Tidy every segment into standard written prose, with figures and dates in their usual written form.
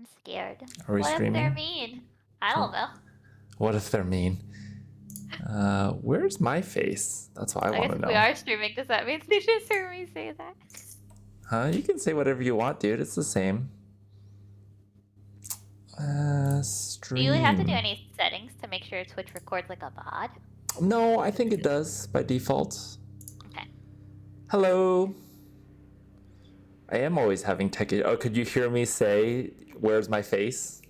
I'm scared. Are we what streaming? if they're mean? I don't know. What if they're mean? Where's my face? That's what I want to know. We are streaming. Does that mean they just heard me say that? Huh? You can say whatever you want, dude. It's the same. Stream. Do you have to do any settings to make sure Twitch records like a VOD? No, I think it does by default. Okay. Hello. I am always having tech. Oh, could you hear me say, "Where's my face"?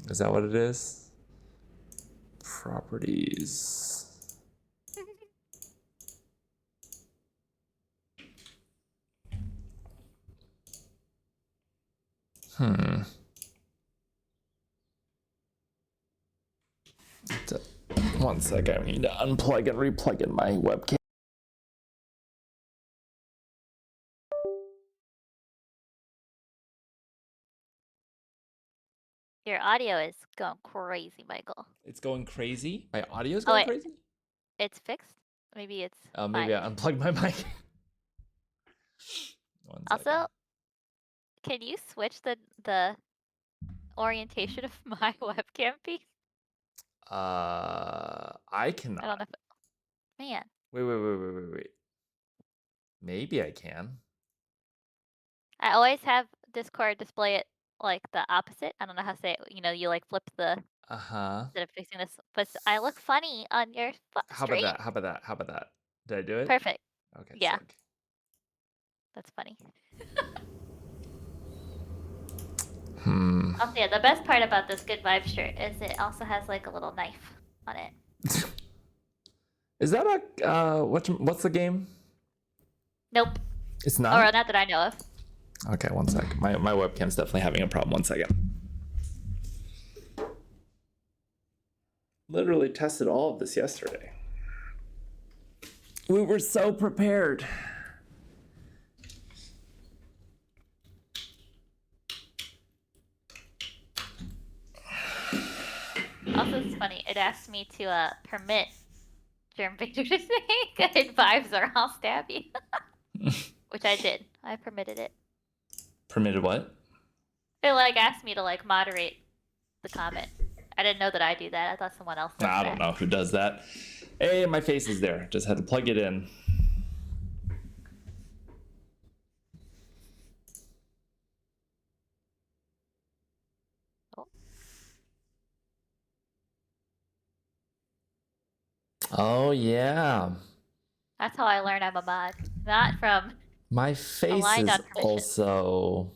Is that what it is? Properties. One sec, I need to unplug and replug in my webcam. Your audio is going crazy, Michael. It's going crazy? My audio's going crazy? It's fixed? Maybe it's maybe I unplugged my mic. Also, can you switch the orientation of my webcam piece? I cannot. I don't know if man. Wait. Maybe I can. I always have Discord display it like the opposite. I don't know how to say it. You know, you like flip the instead of fixing this, but I look funny on your stream. How about that? Did I do it? Perfect. Okay. Yeah. Sick. That's funny. Also, yeah, the best part about this Good Vibes shirt is it also has like a little knife on it. Is that a what's the game? Nope. It's not? Or not that I know of. Okay, one sec. My webcam's definitely having a problem. 1 second. Literally tested all of this yesterday. We were so prepared. Also, it's funny. It asked me to permit Germ Victor to say Good Vibes or I'll stab you. Which I did. I permitted it. Permitted what? It asked me to moderate the comment. I didn't know that I do that. I thought someone else does I don't know who does that. Hey, my face is there. Just had to plug it in. Oh yeah. That's how I learned I'm a mod. Not from my face is also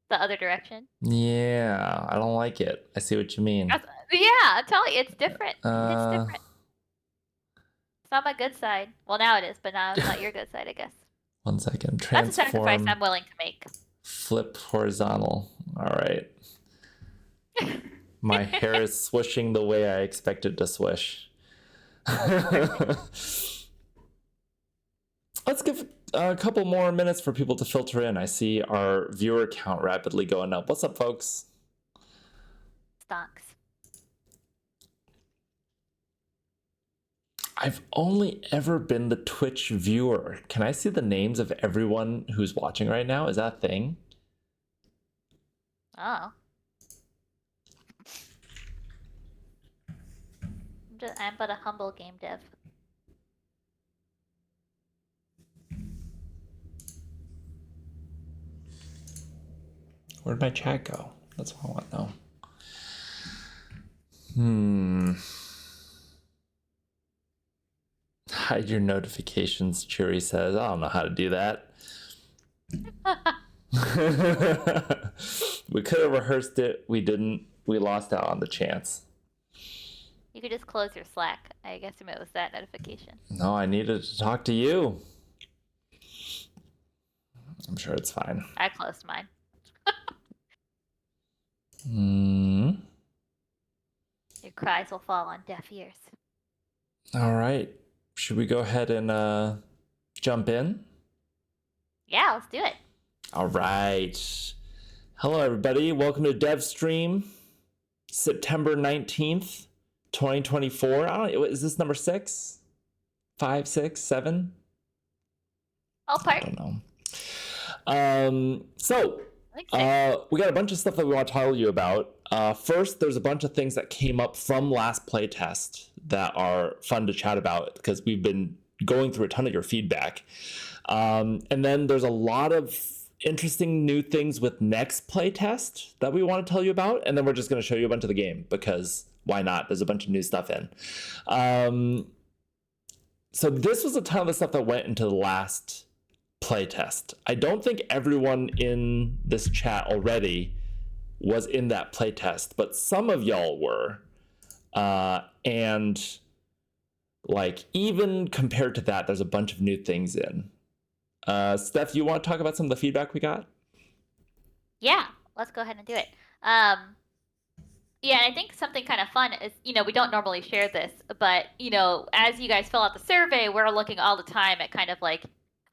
the other direction. Yeah, I don't like it. I see what you mean. Yeah, I'm telling you, it's different. It's different. It's not my good side. Well, now it is, but now it's not your good side, I guess. 1 second. Transform. That's a sacrifice I'm willing to make. Flip horizontal. All right. My hair is swishing the way I expect it to swish. Let's give a couple more minutes for people to filter in. I see our viewer count rapidly going up. What's up, folks? Stocks. I've only ever been the Twitch viewer. Can I see the names of everyone who's watching right now? Is that a thing? Oh. I'm but a humble game dev. Where'd my chat go? That's what I want to know. Hide your notifications, Cheery says. I don't know how to do that. We could have rehearsed it. We didn't. We lost out on the chance. You could just close your Slack. I guess it was that notification. No, I needed to talk to you. I'm sure it's fine. I closed mine. Your cries will fall on deaf ears. All right. Should we go ahead and jump in? Yeah, let's do it. All right. Hello, everybody. Welcome to Dev Stream, September 19th, 2024. I don't know. Is this number 6? 5, 6, 7? All part. I don't know. So I think 6. We got a bunch of stuff that we want to tell you about. First, there's a bunch of things that came up from last playtest that are fun to chat about because we've been going through a ton of your feedback. And then there's a lot of interesting new things with next playtest that we want to tell you about. And then we're just going to show you a bunch of the game because why not? There's a bunch of new stuff in. So this was a ton of the stuff that went into the last playtest. I don't think everyone in this chat already was in that playtest, but some of y'all were. And like even compared to that, there's a bunch of new things in. Steph, you want to talk about some of the feedback we got? Yeah, let's go ahead and do it. Yeah, and I think something kind of fun is, we don't normally share this, but, as you guys fill out the survey, we're looking all the time at kind of like,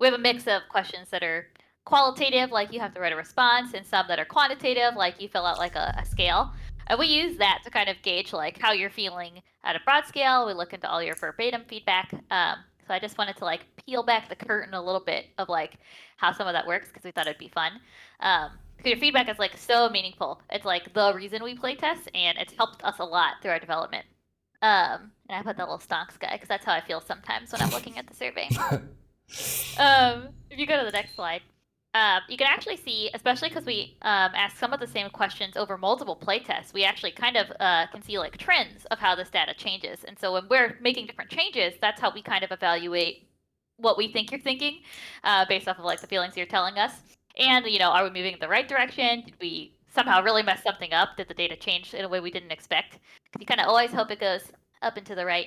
we have a mix of questions that are qualitative, like you have to write a response, and some that are quantitative, like you fill out like a scale. And we use that to kind of gauge like how you're feeling at a broad scale. We look into all your verbatim feedback. So I just wanted to like peel back the curtain a little bit of like how some of that works because we thought it'd be fun. Because your feedback is like so meaningful. It's like the reason we play test, and it's helped us a lot through our development. And I put that little stonks guy because that's how I feel sometimes when I'm looking at the survey. If you go to the next slide, you can actually see, especially because we ask some of the same questions over multiple playtests, we actually kind of can see like trends of how this data changes. And so when we're making different changes, that's how we kind of evaluate what we think you're thinking based off of like the feelings you're telling us. And, are we moving in the right direction? Did we somehow really mess something up? Did the data change in a way we didn't expect? Because you kind of always hope it goes up and to the right,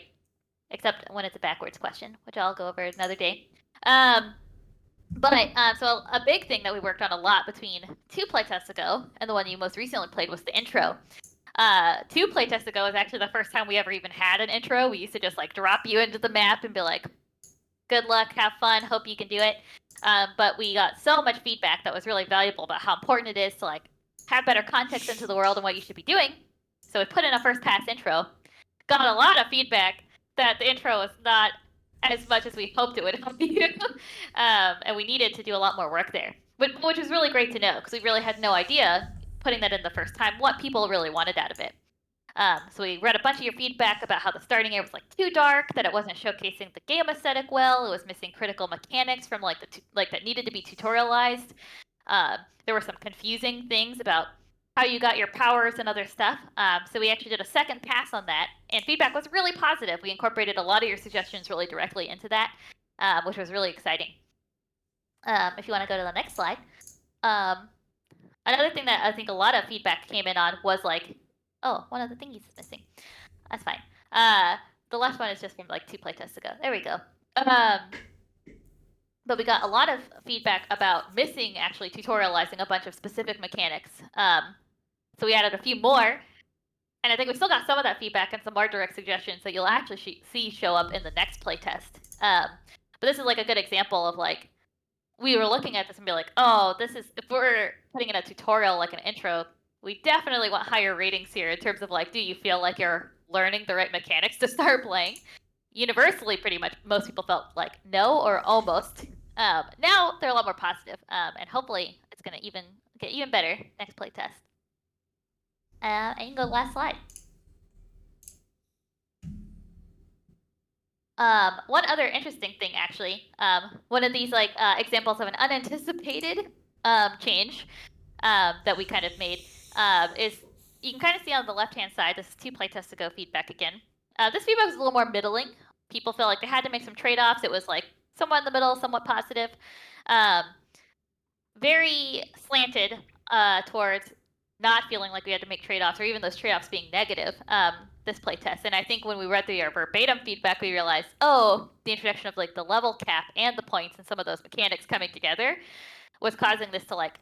except when it's a backwards question, which I'll go over another day. So a big thing that we worked on a lot between 2 playtests ago and the one you most recently played was the intro. 2 playtests ago was actually the first time we ever even had an intro. We used to just like drop you into the map and be like, good luck, have fun, hope you can do it. But we got so much feedback that was really valuable about how important it is to like have better context into the world and what you should be doing. So we put in a first pass intro, got a lot of feedback that the intro was not as much as we hoped it would help you. And we needed to do a lot more work there, which was really great to know because we really had no idea putting that in the first time what people really wanted out of it. So we read a bunch of your feedback about how the starting area was like too dark, that it wasn't showcasing the game aesthetic well, it was missing critical mechanics from like that needed to be tutorialized. There were some confusing things about how you got your powers and other stuff. So we actually did a second pass on that, and feedback was really positive. We incorporated a lot of your suggestions really directly into that, which was really exciting. If you want to go to the next slide. Another thing that I think a lot of feedback came in on was like, oh, one of the thingies is missing. That's fine. The last one is just from like 2 playtests ago. There we go. But we got a lot of feedback about missing actually tutorializing a bunch of specific mechanics. So we added a few more, and I think we still got some of that feedback and some more direct suggestions that you'll actually see show up in the next playtest. But this is like a good example of like, we were looking at this and be like, oh, this is, if we're putting in a tutorial like an intro, we definitely want higher ratings here in terms of like, do you feel like you're learning the right mechanics to start playing? Universally, pretty much most people felt like no or almost. Now they're a lot more positive, and hopefully it's going to get even better next playtest. And you can go to the last slide. One other interesting thing, actually, one of these like examples of an unanticipated change that we kind of made is you can kind of see on the left-hand side. This is 2 playtests ago feedback again. This feedback was a little more middling. People felt like they had to make some trade-offs. It was like somewhat in the middle, somewhat positive. Very slanted towards not feeling like we had to make trade-offs or even those trade-offs being negative this playtest. And I think when we read through your verbatim feedback, we realized, oh, the introduction of like the level cap and the points and some of those mechanics coming together was causing this to like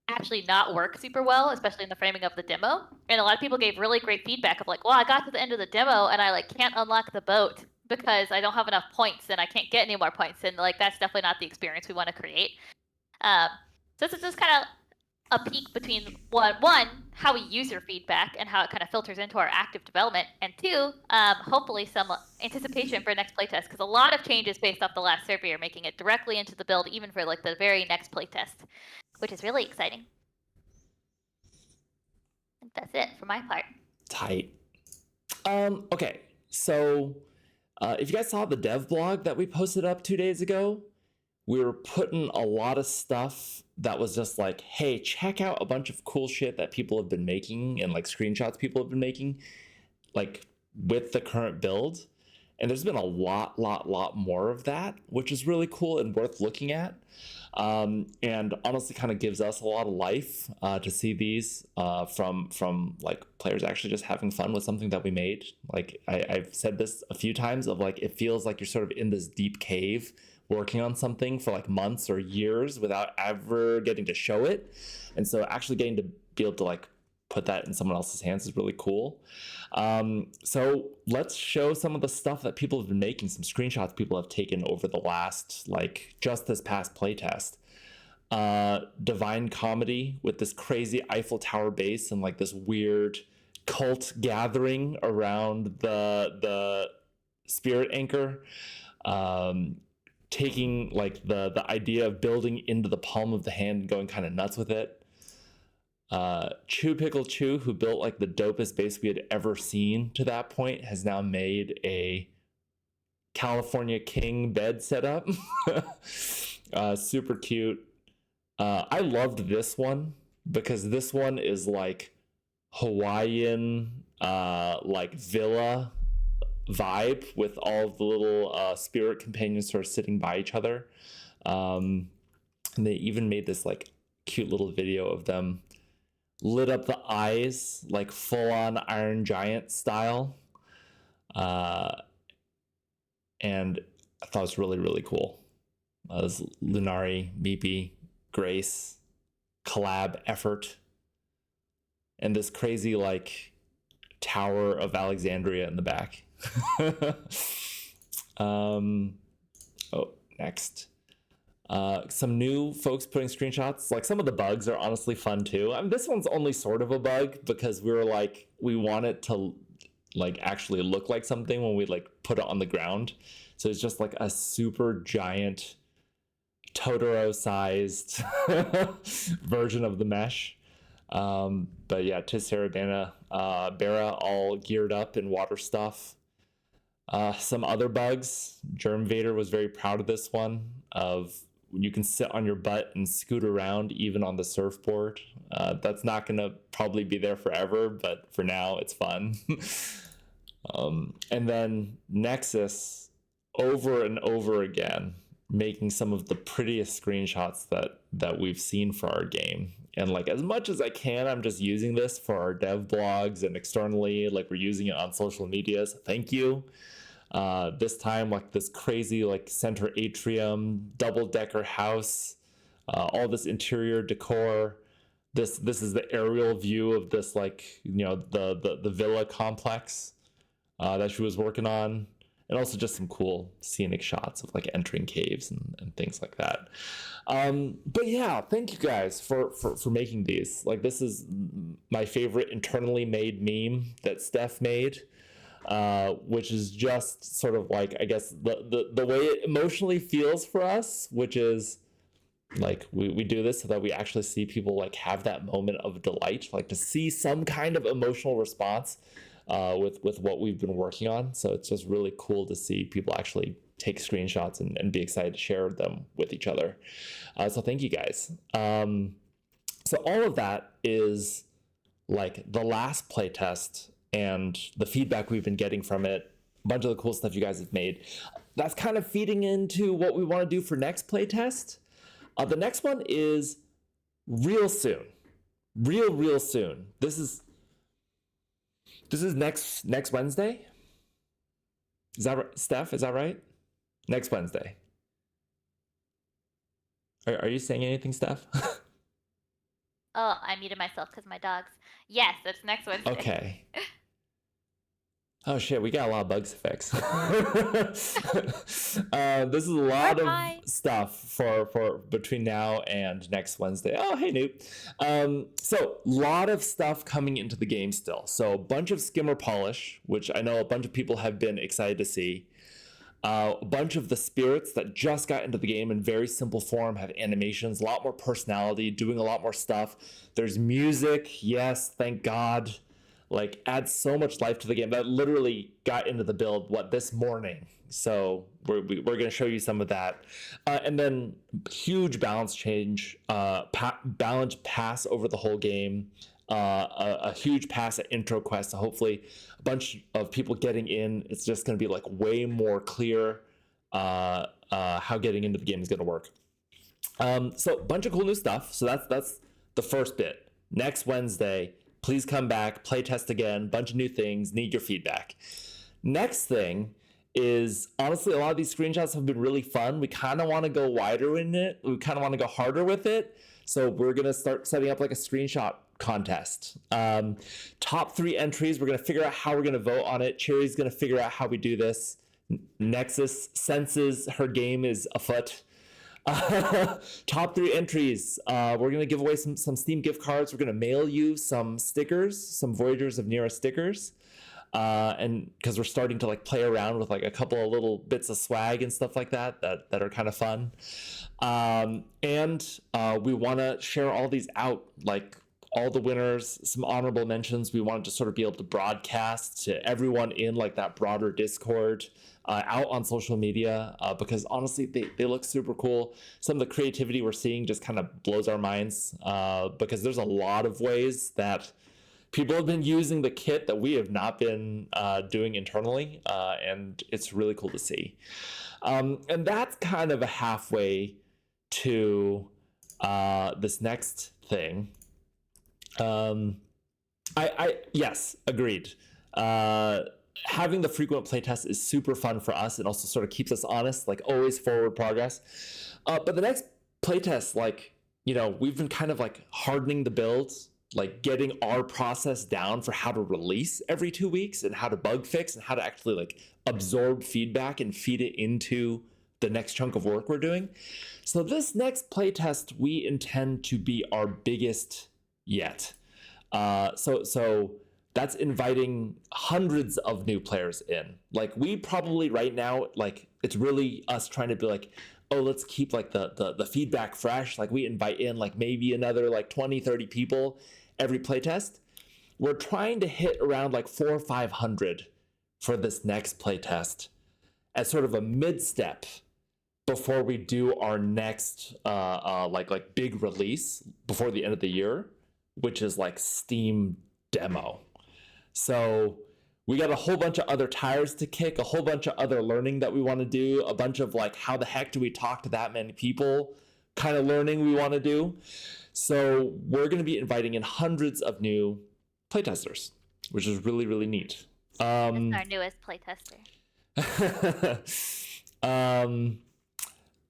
actually not work super well, especially in the framing of the demo. And a lot of people gave really great feedback of like, well, I got to the end of the demo and I like can't unlock the boat because I don't have enough points and I can't get any more points. And like, that's definitely not the experience we want to create. So this is just kind of a peek between one, how we use your feedback and how it kind of filters into our active development, and 2, hopefully some anticipation for next playtest, because a lot of changes based off the last survey are making it directly into the build, even for like the very next playtest, which is really exciting. That's it for my part. Tight. Okay, so if you guys saw the dev blog that we posted up 2 days ago, we were putting a lot of stuff that was just like, hey, check out a bunch of cool shit that people have been making and like screenshots people have been making, like with the current build. And there's been a lot more of that, which is really cool and worth looking at. And honestly kind of gives us a lot of life to see these from like players actually just having fun with something that we made. Like I've said this a few times of like, it feels like you're sort of in this deep cave working on something for like months or years without ever getting to show it. And so actually getting to be able to like put that in someone else's hands is really cool. So let's show some of the stuff that people have been making, some screenshots people have taken over the last, like just this past playtest. Divine Comedy with this crazy Eiffel Tower base and like this weird cult gathering around the spirit anchor. Taking like the idea of building into the palm of the hand and going kind of nuts with it. Chew Pickle Chew, who built like the dopest base we had ever seen to that point, has now made a California King bed setup. Super cute. I loved this one because this one is like Hawaiian like villa vibe with all of the little spirit companions sort of sitting by each other. And they even made this like cute little video of them lit up the eyes like full-on Iron Giant style. And I thought it was really cool. This Lunari, Meepy, Grace collab effort, and this crazy like Tower of Alexandria in the back. Next. Some new folks putting screenshots. Like some of the bugs are honestly fun too. I mean, this one's only sort of a bug because we were like, we want it to like actually look like something when we like put it on the ground. So it's just like a super giant Totoro sized version of the mesh. But yeah, Tisserabana, Bera all geared up in water stuff. Some other bugs. Germ Vader was very proud of this one, of you can sit on your butt and scoot around even on the surfboard. That's not going to probably be there forever, but for now it's fun. And then Nexus, over and over again, making some of the prettiest screenshots that we've seen for our game. And like as much as I can, I'm just using this for our dev blogs and externally, like we're using it on social medias. Thank you. This time, like this crazy like center atrium, double-decker house, all this interior decor. This is the aerial view of this, like, you know, the villa complex that she was working on. And also just some cool scenic shots of like entering caves and things like that. But yeah, thank you guys for making these. Like this is my favorite internally made meme that Steph made, which is just sort of like, I guess the way it emotionally feels for us, which is like we do this so that we actually see people like have that moment of delight, like to see some kind of emotional response with what we've been working on. So it's just really cool to see people actually take screenshots and be excited to share them with each other. So thank you guys. So all of that is like the last playtest and the feedback we've been getting from it, a bunch of the cool stuff you guys have made. That's kind of feeding into what we want to do for next playtest. The next one is real soon. Real soon. This is next Wednesday? Is that right? Steph, is that right? Next Wednesday. Are you saying anything, Steph? Oh, I muted myself because my dogs. Yes, it's next Wednesday. Okay. Oh shit, we got a lot of bugs to fix. This is a lot of stuff for between now and next Wednesday. Oh, hey, Noob. So a lot of stuff coming into the game still. So a bunch of skimmer polish, which I know a bunch of people have been excited to see. A bunch of the spirits that just got into the game in very simple form have animations, a lot more personality, doing a lot more stuff. There's music, yes, thank God. Like, adds so much life to the game. That literally got into the build, this morning. So we're going to show you some of that. And then huge balance change, balance pass over the whole game. A huge pass at intro quest. So hopefully a bunch of people getting in. It's just going to be like way more clear how getting into the game is going to work. So a bunch of cool new stuff. So that's the first bit. Next Wednesday, please come back, play test again, bunch of new things, need your feedback. Next thing is, honestly, a lot of these screenshots have been really fun. We kind of want to go wider in it. We kind of want to go harder with it. So we're going to start setting up like a screenshot contest. Top 3 entries, we're going to figure out how we're going to vote on it. Cherry's going to figure out how we do this. Nexus senses her game is afoot. Top 3 entries. We're going to give away some Steam gift cards. We're going to mail you some stickers, some Voyagers of Nera stickers. And because we're starting to like play around with like a couple of little bits of swag and stuff like that are kind of fun. And we want to share all these out, like all the winners, some honorable mentions. We wanted to sort of be able to broadcast to everyone in like that broader Discord, out on social media, because honestly, they look super cool. Some of the creativity we're seeing just kind of blows our minds, because there's a lot of ways that people have been using the kit that we have not been doing internally, and it's really cool to see. And that's kind of a halfway to this next thing. Yes, agreed. Having the frequent playtest is super fun for us. It also sort of keeps us honest, like always forward progress. But the next playtest, like, we've been kind of like hardening the builds, like getting our process down for how to release every 2 weeks and how to bug fix and how to actually like absorb feedback and feed it into the next chunk of work we're doing. So this next playtest, we intend to be our biggest yet. So that's inviting hundreds of new players in. Like, we probably right now, like, it's really us trying to be like, oh, let's keep like the feedback fresh. Like, we invite in like maybe another like 20, 30 people every playtest. We're trying to hit around like 400 or 500 for this next playtest as sort of a mid-step before we do our next like big release before the end of the year, which is like Steam demo. So we got a whole bunch of other tires to kick, a whole bunch of other learning that we want to do, a bunch of like, how the heck do we talk to that many people kind of learning we want to do. So we're going to be inviting in hundreds of new playtesters, which is really, really neat. That's our newest playtester.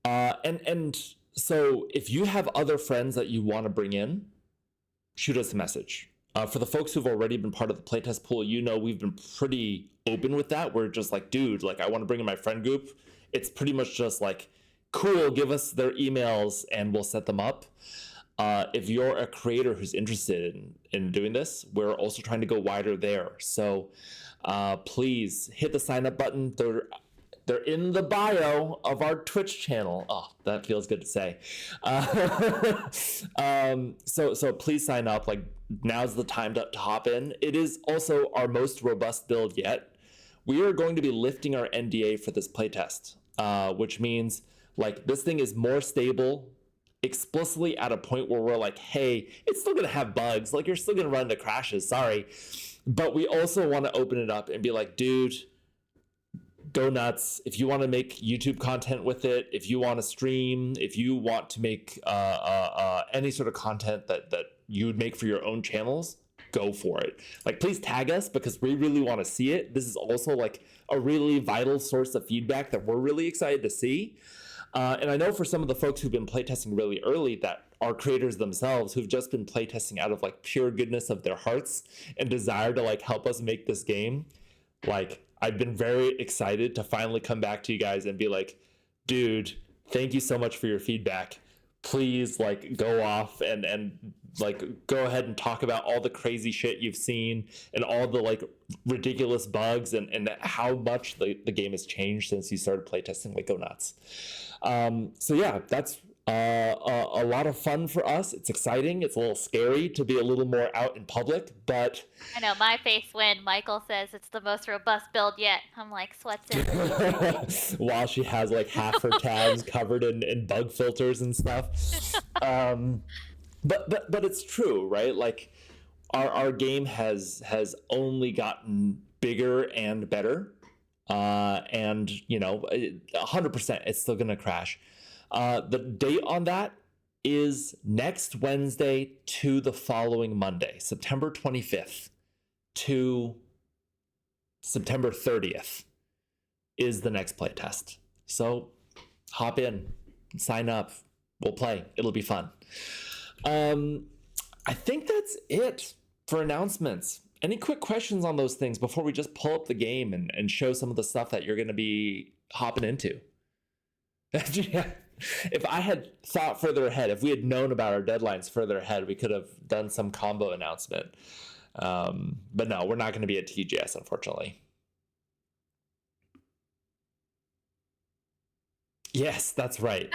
And so if you have other friends that you want to bring in, shoot us a message. For the folks who've already been part of the playtest pool, we've been pretty open with that. We're just like, dude, like, I want to bring in my friend group. It's pretty much just like, cool, give us their emails and we'll set them up. If you're a creator who's interested in doing this, we're also trying to go wider there. So please hit the sign up button. They're in the bio of our Twitch channel. Oh, that feels good to say. So please sign up. Like, now's the time to hop in. It is also our most robust build yet. We are going to be lifting our NDA for this playtest, which means like this thing is more stable, explicitly at a point where we're like, hey, it's still gonna have bugs. Like, you're still gonna run into crashes. Sorry. But we also want to open it up and be like, dude, go nuts. If you want to make YouTube content with it, if you want to stream, if you want to make any sort of content that you would make for your own channels, go for it. Like, please tag us because we really want to see it. This is also like a really vital source of feedback that we're really excited to see. And I know for some of the folks who've been playtesting really early that are creators themselves who've just been playtesting out of like pure goodness of their hearts and desire to like help us make this game. Like, I've been very excited to finally come back to you guys and be like, dude, thank you so much for your feedback. please like go off and like go ahead and talk about all the crazy shit you've seen and all the like ridiculous bugs and how much the game has changed since you started playtesting. Like, go nuts. So yeah, that's a lot of fun for us. It's exciting. It's a little scary to be a little more out in public, but I know my face when Michael says it's the most robust build yet. I'm like, sweats in. while she has like half her tabs covered in bug filters and stuff. But it's true, right? Like our game has only gotten bigger and better. And you know, 100% it's still gonna crash. The date on that is next Wednesday to the following Monday, September 25th to September 30th is the next playtest. So hop in, sign up, we'll play. It'll be fun. I think that's it for announcements. Any quick questions on those things before we just pull up the game and show some of the stuff that you're going to be hopping into? If I had thought further ahead, if we had known about our deadlines further ahead, we could have done some combo announcement. But no, we're not going to be at TGS, unfortunately. Yes, that's right.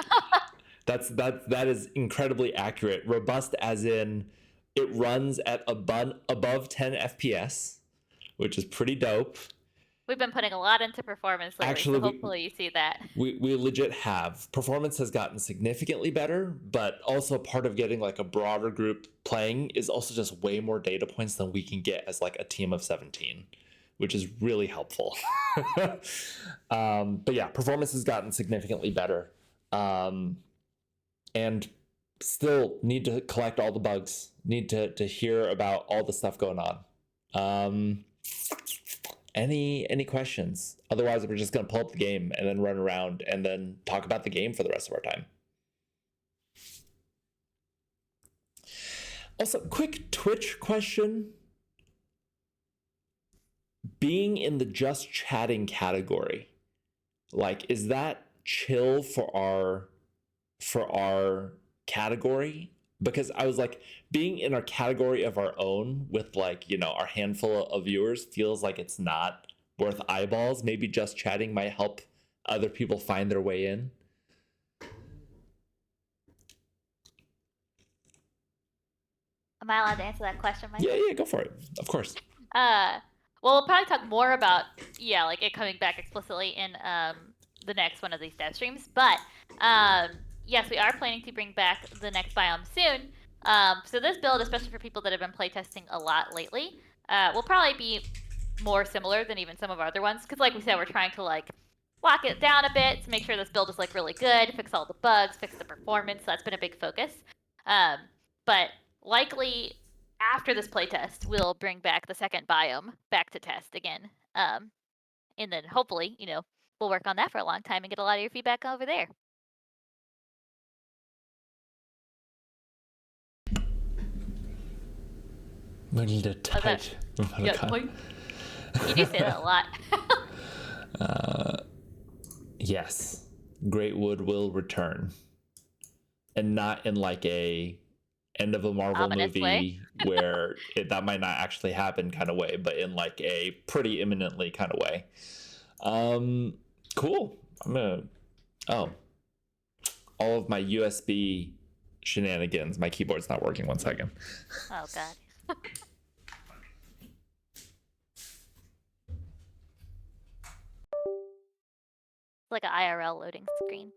That is incredibly accurate. Robust as in it runs at above 10 FPS, which is pretty dope. We've been putting a lot into performance lately, Actually, so hopefully you see that. We legit have. Performance has gotten significantly better, but also part of getting like a broader group playing is also just way more data points than we can get as like a team of 17, which is really helpful. But yeah, performance has gotten significantly better. And still need to collect all the bugs, need to hear about all the stuff going on. Any questions? Otherwise, we're just going to pull up the game and then run around and then talk about the game for the rest of our time. Also, quick Twitch question. Being in the just chatting category, like, is that chill for our category? Because I was like, being in our category of our own with like, you know, our handful of viewers feels like it's not worth eyeballs. Maybe just chatting might help other people find their way in. Am I allowed to answer that question, Michael? Yeah, go for it. Of course. Well, we'll probably talk more about, like it coming back explicitly in the next one of these dev streams. But yes, we are planning to bring back the next biome soon. So this build, especially for people that have been playtesting a lot lately, will probably be more similar than even some of our other ones. Because like we said, we're trying to like lock it down a bit to make sure this build is like really good, fix all the bugs, fix the performance. So that's been a big focus. But likely after this playtest, we'll bring back the second biome back to test again. And then hopefully, you know, we'll work on that for a long time and get a lot of your feedback over there. We need a tight emoticon. You do say that a lot. Yes. Great Wood will return. And not in like a end of a Marvel Ominous movie where that might not actually happen kind of way, but in like a pretty imminently kind of way. Cool. I'm gonna all of my USB shenanigans. My keyboard's not working. 1 second. Oh god. It's like an IRL loading screen.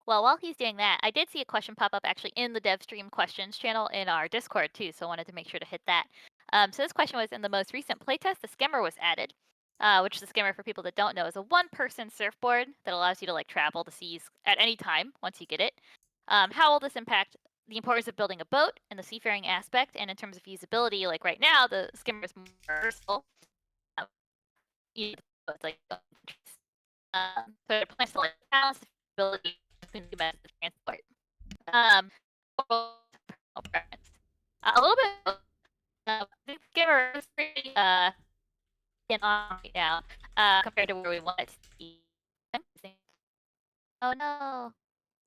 Well, while he's doing that, I did see a question pop up actually in the DevStream questions channel in our Discord too, so I wanted to make sure to hit that. So this question was, in the most recent playtest, the skimmer was added, which the skimmer, for people that don't know, is a one-person surfboard that allows you to like travel the seas at any time once you get it. How will this impact the importance of building a boat and the seafaring aspect? And in terms of usability, like right now, the skimmer is more versatile. It's like so it plans to like balance the ability between the method of transport. A little bit. The skimmer is pretty in on right now compared to where we want it to be. Oh no.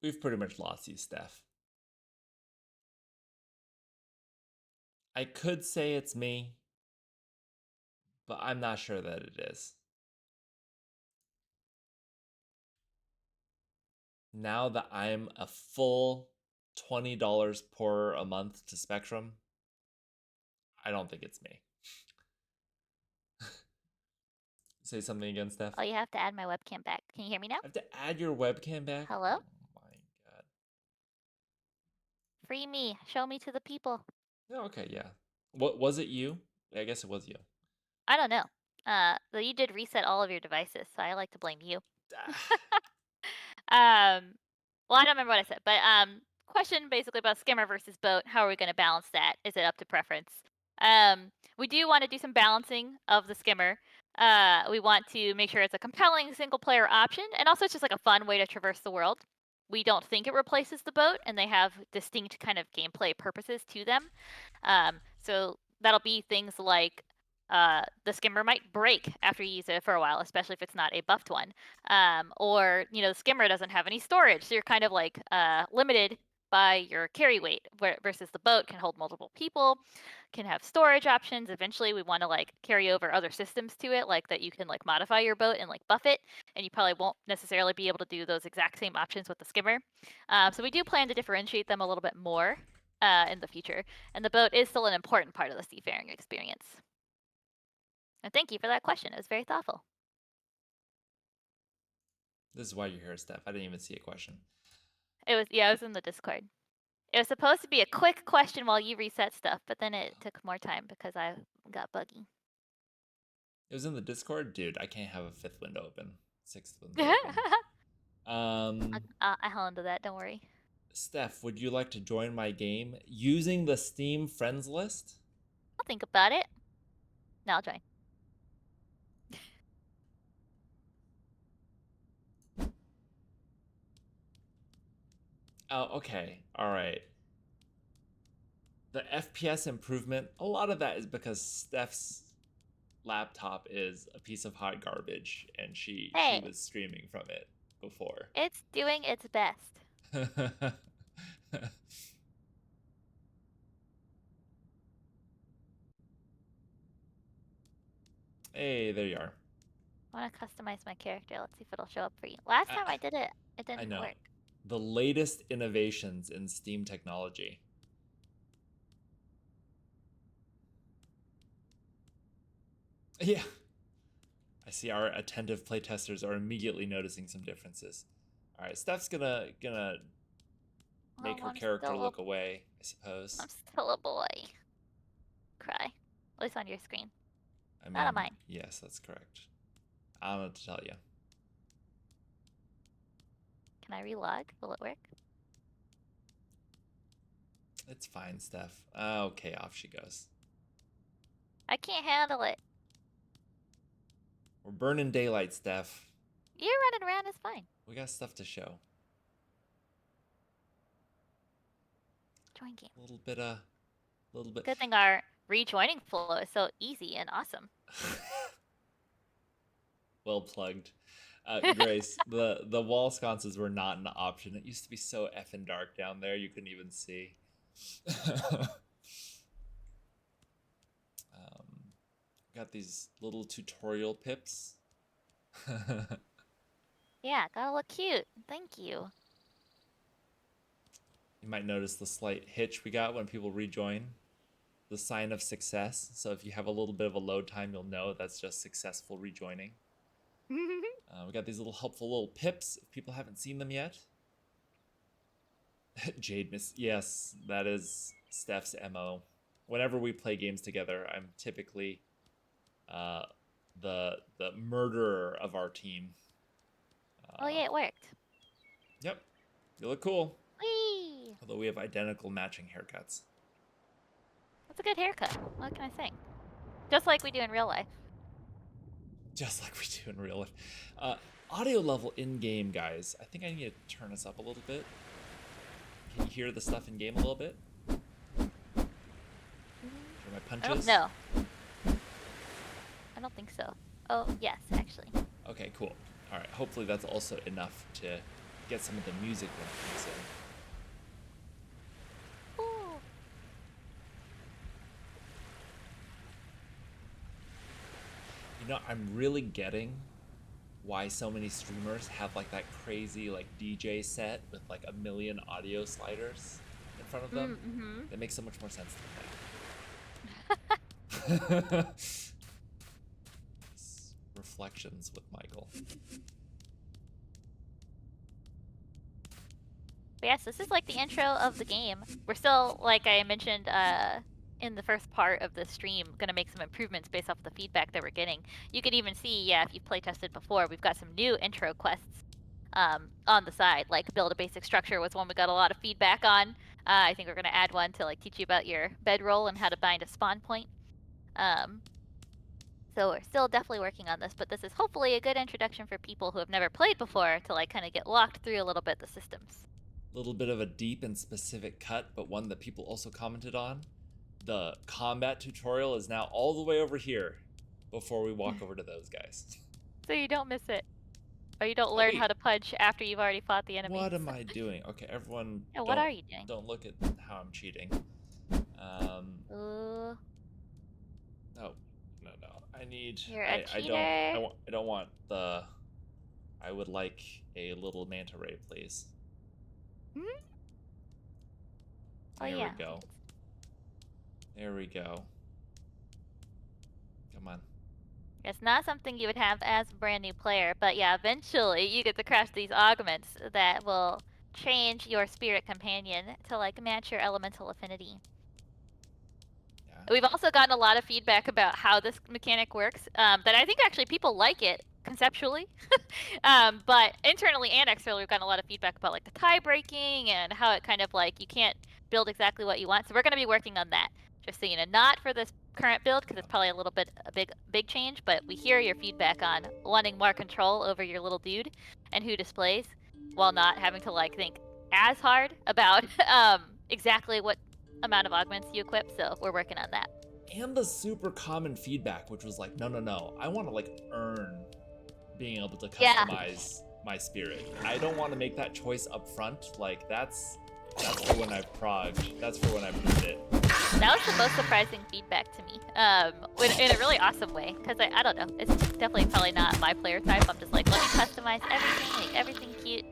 We've pretty much lost you, Steph. I could say it's me, but I'm not sure that it is. Now that I'm a full $20 poorer a month to Spectrum, I don't think it's me. Say something again, Steph. Oh, you have to add my webcam back. Can you hear me now? I have to add your webcam back? Hello? Oh my god. Free me. Show me to the people. Oh, okay, yeah. What was it you? I guess it was you. I don't know. Though you did reset all of your devices, so I like to blame you. Well, I don't remember what I said, but question basically about skimmer versus boat. How are we going to balance that? Is it up to preference? We do want to do some balancing of the skimmer. We want to make sure it's a compelling single player option, and also it's just like a fun way to traverse the world. We don't think it replaces the boat, and they have distinct kind of gameplay purposes to them. So that'll be things like the skimmer might break after you use it for a while, especially if it's not a buffed one. Or, you know, the skimmer doesn't have any storage, so you're kind of like limited by your carry weight, versus the boat can hold multiple people, can have storage options. Eventually, we want to like carry over other systems to it, like that you can like modify your boat and like buff it, and you probably won't necessarily be able to do those exact same options with the skimmer. So we do plan to differentiate them a little bit more in the future, and the boat is still an important part of the seafaring experience. And thank you for that question. It was very thoughtful. This is why you're here, Steph. I didn't even see a question. It was in the Discord. It was supposed to be a quick question while you reset stuff, but then it took more time because I got buggy. It was in the Discord? Dude, I can't have a fifth window open. Sixth window open. I held into that, don't worry. Steph, would you like to join my game using the Steam friends list? I'll think about it. No, I'll join. Oh, okay. All right. The FPS improvement, a lot of that is because Steph's laptop is a piece of hot garbage and she was streaming from it before. It's doing its best. Hey, there you are. I want to customize my character. Let's see if it'll show up for you. Last time I did it, it didn't work. The latest innovations in Steam technology. Yeah. I see our attentive playtesters are immediately noticing some differences. All right, Steph's gonna make her character look away, I suppose. I'm still a boy. Cry. At least on your screen. I mean, not on mine. Yes, that's correct. I don't know what to tell you. Can I relog? Will it work? It's fine, Steph. Okay, off she goes. I can't handle it. We're burning daylight, Steph. You running around is fine. We got stuff to show. Join game. A little bit. Good thing our rejoining flow is so easy and awesome. Well plugged. Grace, the wall sconces were not an option. It used to be so effing dark down there, you couldn't even see. Got these little tutorial pips. Yeah, gotta look cute. Thank you. You might notice the slight hitch we got when people rejoin. The sign of success. So if you have a little bit of a load time, you'll know that's just successful rejoining. We got these helpful little pips if people haven't seen them yet. Jade Miss, yes, that is Steph's MO. Whenever we play games together, I'm typically the murderer of our team. Oh yeah, it worked. Yep, you look cool. Whee! Although we have identical matching haircuts. That's a good haircut. What can I say? Just like we do in real life. Just like we do in real life. Audio level in-game, guys. I think I need to turn this up a little bit. Can you hear the stuff in-game a little bit? Hear my punches? No. I don't think so. Oh, yes, actually. Okay, cool. All right, hopefully that's also enough to get some of the music when it comes in. Ooh. You know, I'm really getting why so many streamers have like that crazy like DJ set with like a million audio sliders in front of them. Mm-hmm. That makes so much more sense than that. Reflections with Michael. But yes, this is like the intro of the game. We're still, like I mentioned in the first part of the stream, going to make some improvements based off the feedback that we're getting. You can even see, yeah, if you've playtested before, we've got some new intro quests on the side. Like build a basic structure was one we got a lot of feedback on. I think we're going to add one to like teach you about your bedroll and how to bind a spawn point. So we're still definitely working on this, but this is hopefully a good introduction for people who have never played before to like kind of get walked through a little bit the systems. A little bit of a deep and specific cut, but one that people also commented on. The combat tutorial is now all the way over here before we walk over to those guys. So you don't miss it. Or you don't learn how to punch after you've already fought the enemies. What am I doing? Okay, everyone. Yeah, what are you doing? Don't look at how I'm cheating. No. I need. You're a cheater. I don't want the. I would like a little manta ray, please. Hmm? There we go. There we go. Come on. It's not something you would have as a brand new player, but yeah, eventually you get to craft these augments that will change your spirit companion to like match your elemental affinity. Yeah. We've also gotten a lot of feedback about how this mechanic works, that I think actually people like it conceptually, but internally and externally we've gotten a lot of feedback about like the tie breaking and how it kind of like you can't build exactly what you want. So we're going to be working on that. Just so you know, not for this current build because it's probably a little bit a big change, but we hear your feedback on wanting more control over your little dude and who displays, while not having to like think as hard about exactly what amount of augments you equip. So we're working on that. And the super common feedback, which was like, no, I want to like earn being able to customize my spirit. I don't want to make that choice up front. Like that's for when I've progged. That's for when I've proved it. That was the most surprising feedback to me, in a really awesome way. Because I don't know, it's definitely probably not my player type. I'm just like, let me customize everything, make everything cute.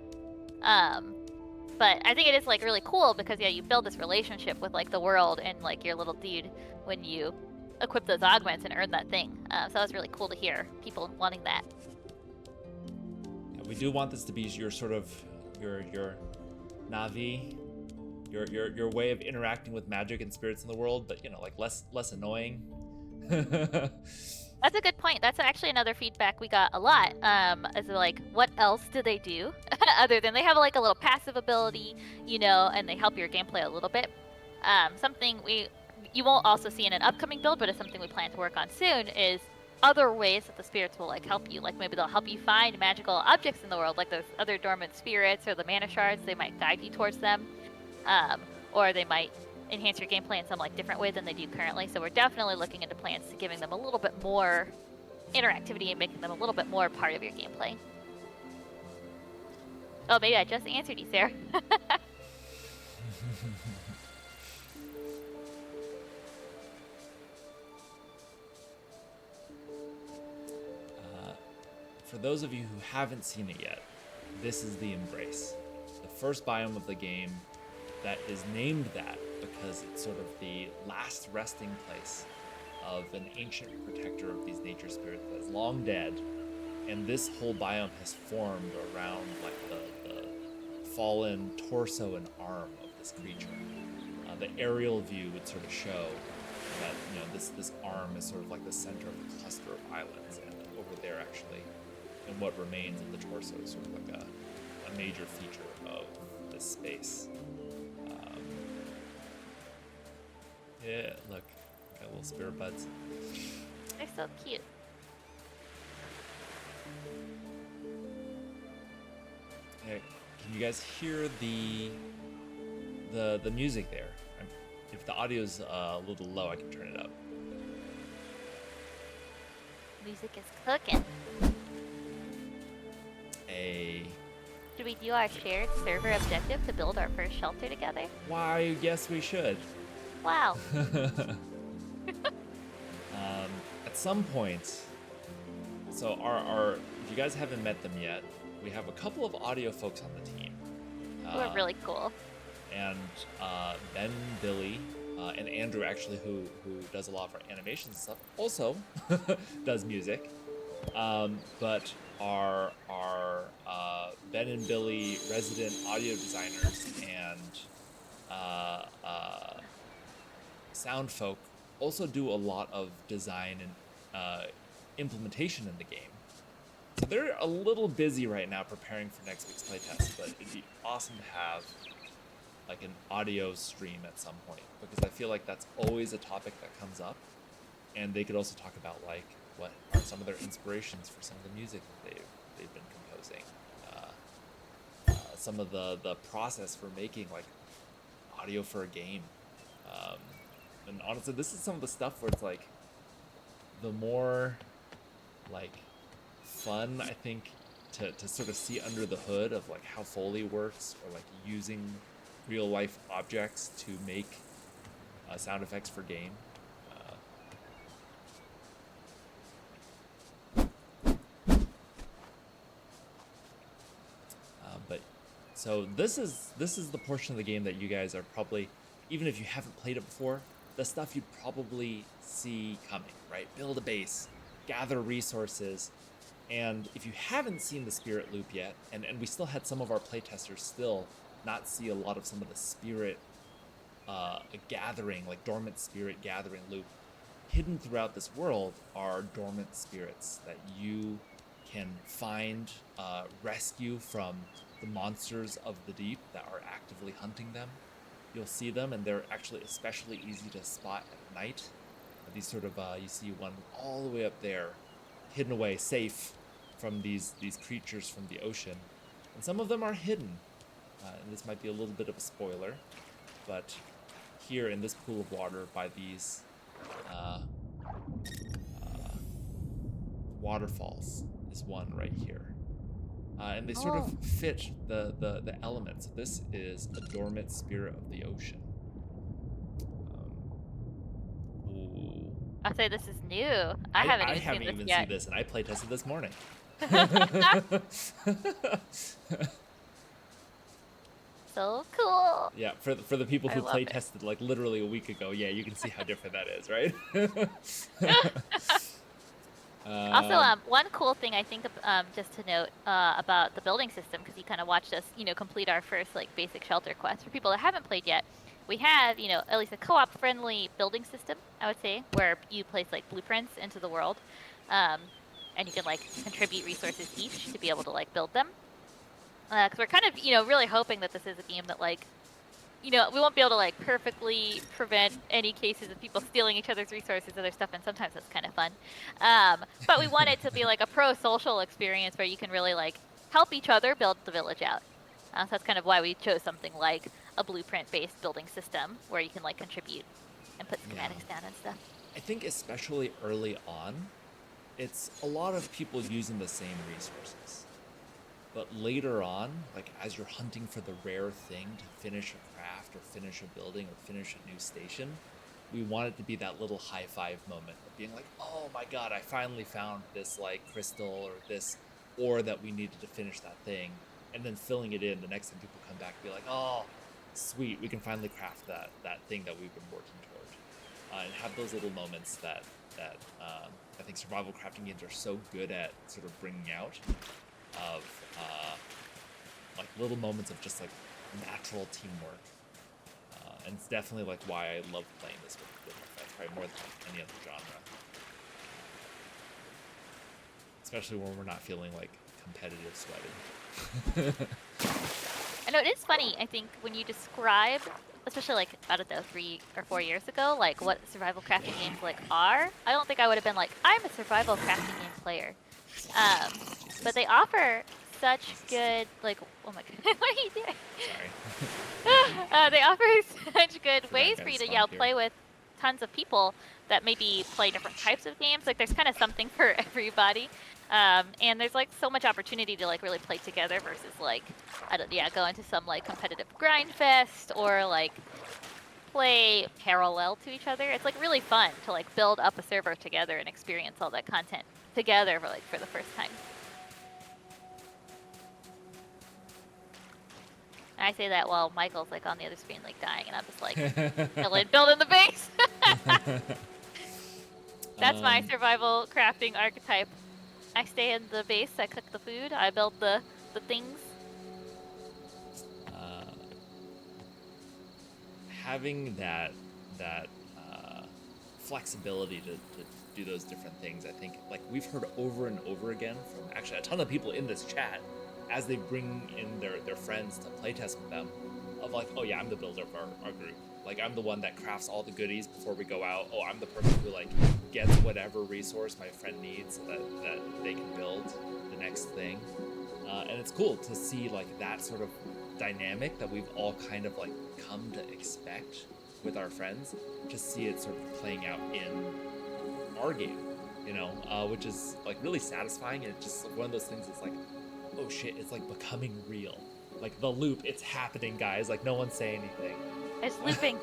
But I think it is like really cool because yeah, you build this relationship with like the world and like your little dude when you equip those augments and earn that thing. So that was really cool to hear people wanting that. Yeah, we do want this to be your sort of your Navi. Your way of interacting with magic and spirits in the world, but you know, like less annoying. That's a good point. That's actually another feedback we got a lot. Is like, what else do they do other than they have like a little passive ability, you know, and they help your gameplay a little bit. Something you won't also see in an upcoming build, but it's something we plan to work on soon. Is other ways that the spirits will like help you. Like maybe they'll help you find magical objects in the world, like those other dormant spirits or the mana shards. They might guide you towards them. Or they might enhance your gameplay in some like different way than they do currently. So we're definitely looking into plans to giving them a little bit more interactivity and making them a little bit more part of your gameplay. Oh, maybe I just answered you, Sarah. For those of you who haven't seen it yet, this is the Embrace, the first biome of the game that is named that because it's sort of the last resting place of an ancient protector of these nature spirits that is long dead, and this whole biome has formed around like the fallen torso and arm of this creature. The aerial view would sort of show that, you know, this arm is sort of like the center of a cluster of islands, and over there actually, and what remains of the torso is sort of like a major feature of this space. Yeah, look, got little spirit buds. They're so cute. Hey, can you guys hear the music there? If the audio's a little low, I can turn it up. Music is cooking. A Should we do our shared server objective to build our first shelter together? Why, yes, we should. Wow. At some point, so our if you guys haven't met them yet, we have a couple of audio folks on the team. Who are really cool. And Ben, Billy, and Andrew, actually, who does a lot of our animations and stuff, also does music. But our Ben and Billy resident audio designers and sound folk also do a lot of design and implementation in the game. So they're a little busy right now preparing for next week's playtest, but it'd be awesome to have like an audio stream at some point, because I feel like that's always a topic that comes up, and they could also talk about like what are some of their inspirations for some of the music that they've been composing, some of the process for making like audio for a game, and honestly, this is some of the stuff where it's like the more like fun I think to sort of see under the hood of like how Foley works, or like using real life objects to make sound effects for game. But so this is the portion of the game that you guys are probably, even if you haven't played it before, the stuff you'd probably see coming, right? Build a base, gather resources, and if you haven't seen the Spirit loop yet, and we still had some of our playtesters still not see a lot of some of the Spirit gathering, like Dormant Spirit gathering loop, hidden throughout this world are Dormant Spirits that you can find, rescue from the monsters of the deep that are actively hunting them. You'll see them, and they're actually especially easy to spot at night. These sort of, you see one all the way up there, hidden away, safe from these creatures from the ocean. And some of them are hidden. And this might be a little bit of a spoiler, but here in this pool of water by these waterfalls is one right here. And they sort of fit the elements. This is a dormant spirit of the ocean. I'll say this is new. I haven't even seen this, and I playtested this morning. So cool. Yeah, for the people who playtested like literally a week ago, yeah, you can see how different that is, right? Also, one cool thing I think, just to note about the building system, because you kind of watched us, complete our first like basic shelter quest. For people that haven't played yet, we have, at least a co-op friendly building system, I would say, where you place like blueprints into the world, and you can like contribute resources each to be able to like build them. Because we're kind of, really hoping that this is a game that like, we won't be able to like perfectly prevent any cases of people stealing each other's resources or other stuff, and sometimes that's kind of fun. But we want it to be like a pro-social experience where you can really like help each other build the village out. So that's kind of why we chose something like a blueprint-based building system where you can like contribute and put schematics down and stuff. I think especially early on, it's a lot of people using the same resources. But later on, like as you're hunting for the rare thing to finish a craft or finish a building or finish a new station, we want it to be that little high five moment of being like, oh my god, I finally found this like crystal or this ore that we needed to finish that thing. And then filling it in the next time people come back, be like, oh, sweet, we can finally craft that thing that we've been working toward. And have those little moments that I think survival crafting games are so good at sort of bringing out, of like little moments of just like natural teamwork. And it's definitely like why I love playing this with my friends, probably more than any other genre. Especially when we're not feeling like competitive sweating. I know, it is funny, I think, when you describe, especially like, I don't know, 3 or 4 years ago, like what survival crafting games like are, I don't think I would have been like, I'm a survival crafting game player. But they offer such good, like, oh my god, what are you doing? Sorry. They offer such good ways for you to, play with tons of people that maybe play different types of games. Like, there's kind of something for everybody. And there's like so much opportunity to like really play together versus like go into some like competitive grind fest or like play parallel to each other. It's like really fun to like build up a server together and experience all that content together for the first time. I say that while Michael's like on the other screen like dying, and I'm just like building the base. That's my survival crafting archetype. I stay in the base, I cook the food, I build the things. Having that flexibility to do those different things, I think, like we've heard over and over again from actually a ton of people in this chat as they bring in their friends to playtest with them, of like, oh yeah, I'm the builder of our group. Like, I'm the one that crafts all the goodies before we go out. Oh, I'm the person who like gets whatever resource my friend needs so that they can build the next thing. And it's cool to see like that sort of dynamic that we've all kind of like come to expect with our friends, to see it sort of playing out in our game, you know, which is like really satisfying. And it's just one of those things that's like, oh shit, it's like becoming real. Like the loop, it's happening, guys. Like no one's saying anything. It's looping.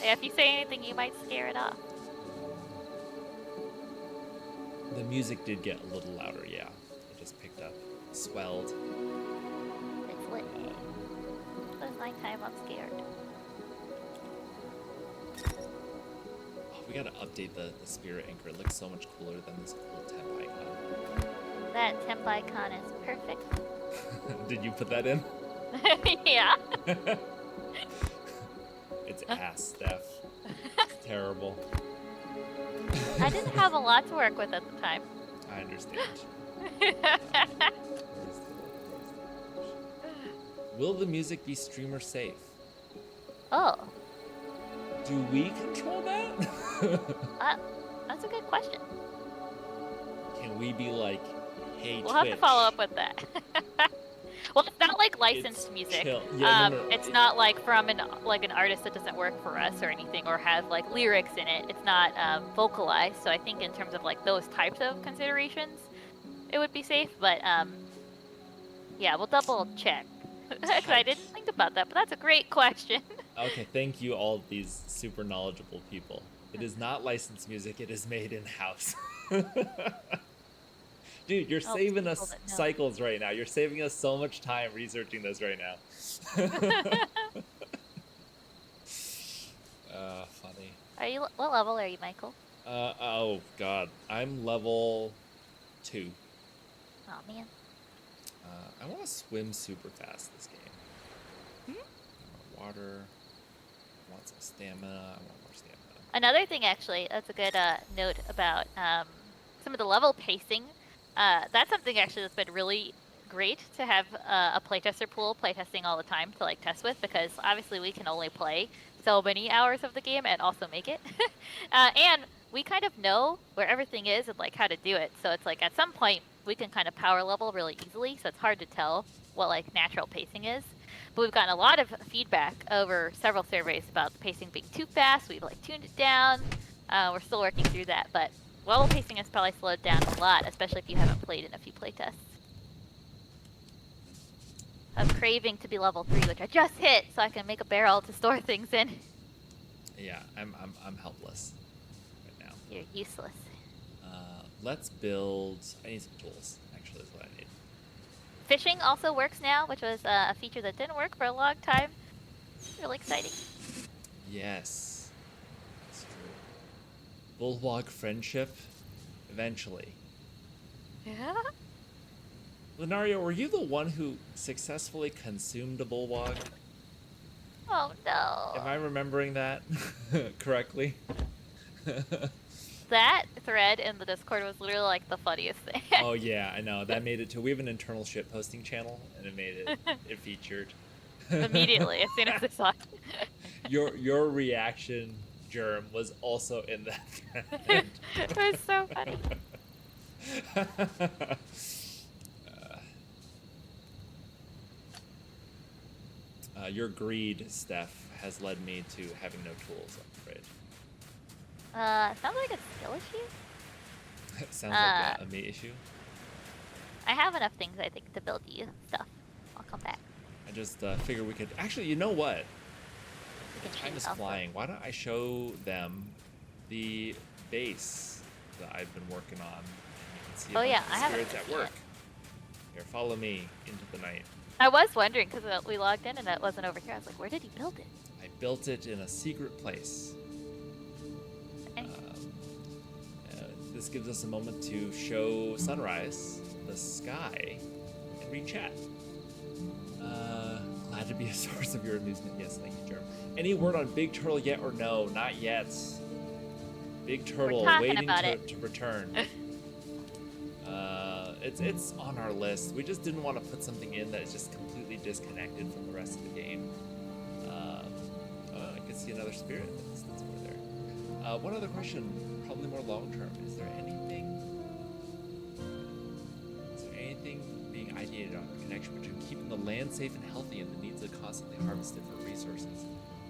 Yeah, if you say anything, you might scare it off. The music did get a little louder, yeah. It just picked up, swelled. It's lit. It's nighttime, I'm scared. Oh, we gotta update the spirit anchor. It looks so much cooler than this cool temp icon. That temp icon is perfect. Did you put that in? Yeah. It's ass, Steph. It's terrible. I didn't have a lot to work with at the time. I understand. Will the music be streamer safe? Oh. Do we control that? That's a good question. Can we be like, hey, we'll Twitch, have to follow up with that. Well, it's not like licensed music. Yeah, it's not like from an artist that doesn't work for us or anything, or has like lyrics in it. It's not vocalized. So I think in terms of like those types of considerations, it would be safe. But yeah, we'll double check. Because I didn't think about that, but that's a great question. Okay, thank you, all these super knowledgeable people. It is not licensed music. It is made in house. Dude, you're saving us cycles right now. You're saving us so much time researching this right now. Funny. What level are you, Michael? Oh god, I'm level 2. Oh man. I want to swim super fast this game. I want water. I want some stamina. I want more stamina. Another thing, actually, that's a good note about some of the level pacing. That's something actually that's been really great to have a playtester pool playtesting all the time to like test with, because obviously we can only play so many hours of the game and also make it. And we kind of know where everything is and like how to do it. So it's like at some point we can kind of power level really easily. So it's hard to tell what like natural pacing is. But we've gotten a lot of feedback over several surveys about the pacing being too fast. We've like tuned it down. We're still working through that, but level pacing has probably slowed down a lot, especially if you haven't played in a few playtests. I'm craving to be level 3, which I just hit, so I can make a barrel to store things in. Yeah, I'm helpless right now. You're useless. Let's build. I need some tools. Actually, is what I need. Fishing also works now, which was a feature that didn't work for a long time. It's really exciting. Yes, that's true. Bulwark friendship, eventually. Yeah. Lenario, were you the one who successfully consumed a bulwark? Oh no. Am I remembering that correctly? That thread in the Discord was literally like the funniest thing. Oh yeah, I know. That made it to. We have an internal shit posting channel, and it made it. It featured. Immediately, as soon as I saw it. Your reaction, Germ, was also in that thread. It was so funny. Your greed, Steph, has led me to having no tools, I'm afraid. Sounds like a skill Sounds like a me issue. I have enough things, I think, to build you stuff. I'll come back. I just figure we could... Actually, you know what? We can Time is also. flying. Why don't I show them the base that I've been working on? And you can see Oh yeah, I haven't spirits seen at it work. yet. Here, follow me into the night. I was wondering, because we logged in and it wasn't over here. I was like, where did he build it? I built it in a secret place. Okay. This gives us a moment to show sunrise, the sky, and read chat. Glad to be a source of your amusement. Yes, thank you, Jerem. Any word on Big Turtle yet or no? Not yet. Big Turtle waiting to return. It's on our list. We just didn't want to put something in that is just completely disconnected from the rest of the game. I can see another spirit that's over there. One other question, probably more long term. Is there anything being ideated on the connection between keeping the land safe and healthy and the needs of constantly harvested for resources?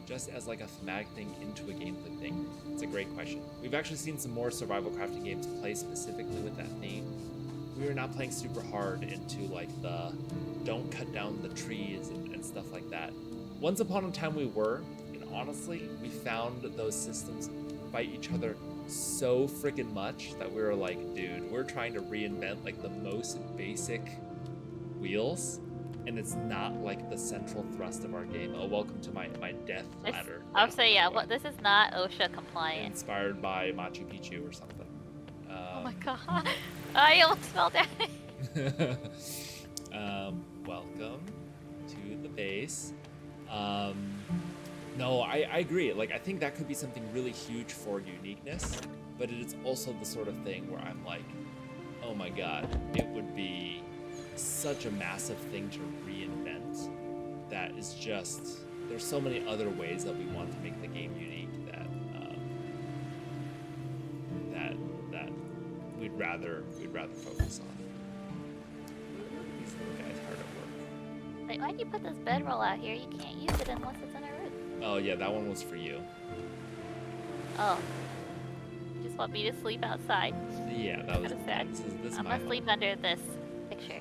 Just as like a thematic thing into a gameplay thing? It's a great question. We've actually seen some more survival crafting games play specifically with that theme. We are not playing super hard into like the don't cut down the trees and stuff like that. Once upon a time we were, and honestly, we found those systems fight each other so freaking much that we were like, dude, we're trying to reinvent like the most basic wheels, and it's not like the central thrust of our game. Oh, welcome to my death ladder. I'll say, yeah, what this is not OSHA compliant. Inspired by Machu Picchu or something. Oh my god, I almost fell down. Welcome to the base. No, I agree. Like, I think that could be something really huge for uniqueness, but it is also the sort of thing where I'm like, oh my god, it would be such a massive thing to reinvent that is just, there's so many other ways that we want to make the game unique that we'd rather focus on. These little guys hard at work. Wait, why'd you put this bedroll out here? You can't use it unless it's in a room. Oh yeah, that one was for you. Oh. You just want me to sleep outside? Yeah, that was sad. This I'm gonna sleep under this picture.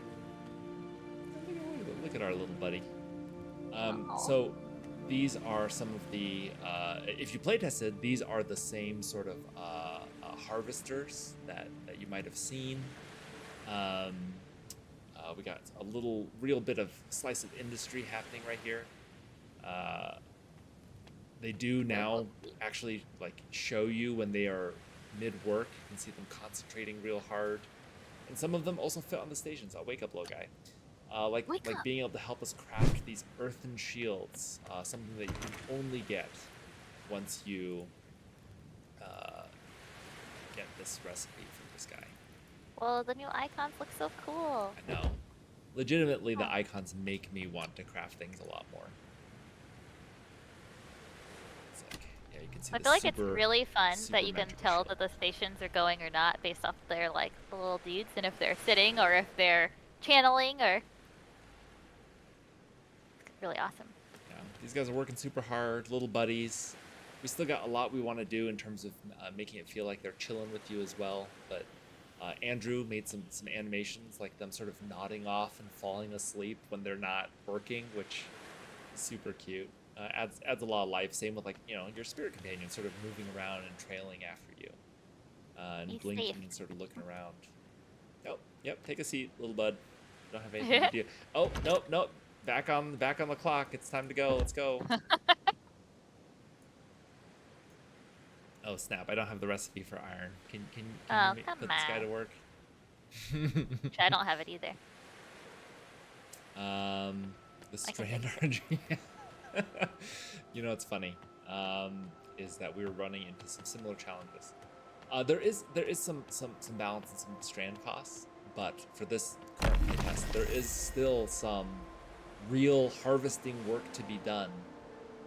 Look at our little buddy. So these are some of the, if you playtested, these are the same sort of harvesters that you might have seen. We got a real bit of slice of industry happening right here. They do now actually like show you when they are mid-work. You can see them concentrating real hard. And some of them also fit on the stations. I'll wake up, little guy. Like being able to help us craft these earthen shields, something that you can only get once you get this recipe from this guy. Well, the new icons look so cool. I know. Legitimately, the icons make me want to craft things a lot more. It's like, yeah, you can see I feel like it's really fun that you can tell that the stations are going or not based off their like the little dudes, and if they're sitting or if they're channeling or. It's really awesome. Yeah, these guys are working super hard, little buddies. We still got a lot we want to do in terms of making it feel like they're chilling with you as well. But Andrew made some animations, like them sort of nodding off and falling asleep when they're not working, which is super cute. Adds a lot of life. Same with like your spirit companion sort of moving around and trailing after you, and he's blinking safe. And sort of looking around. Oh, yep. Take a seat, little bud. Don't have anything to do. Oh, nope. Back on the clock. It's time to go. Let's go. Oh snap! I don't have the recipe for iron. Can you put this guy to work? I don't have it either. The strand RNG. It's funny. Is that we were running into some similar challenges. There is some balance and some strand costs, but for this current playtest, there is still some real harvesting work to be done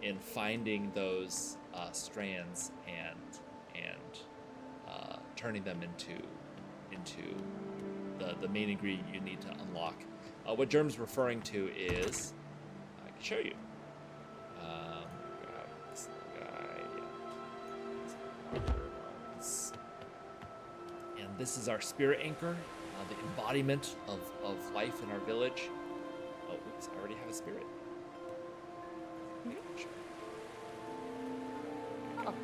in finding those strands and turning them into the main ingredient you need to unlock. What Germ's referring to is, I can show you. This guy, and This is our spirit anchor, the embodiment of life in our village. Oh, oops, I already have a spirit. Mhm. Sure. Oh.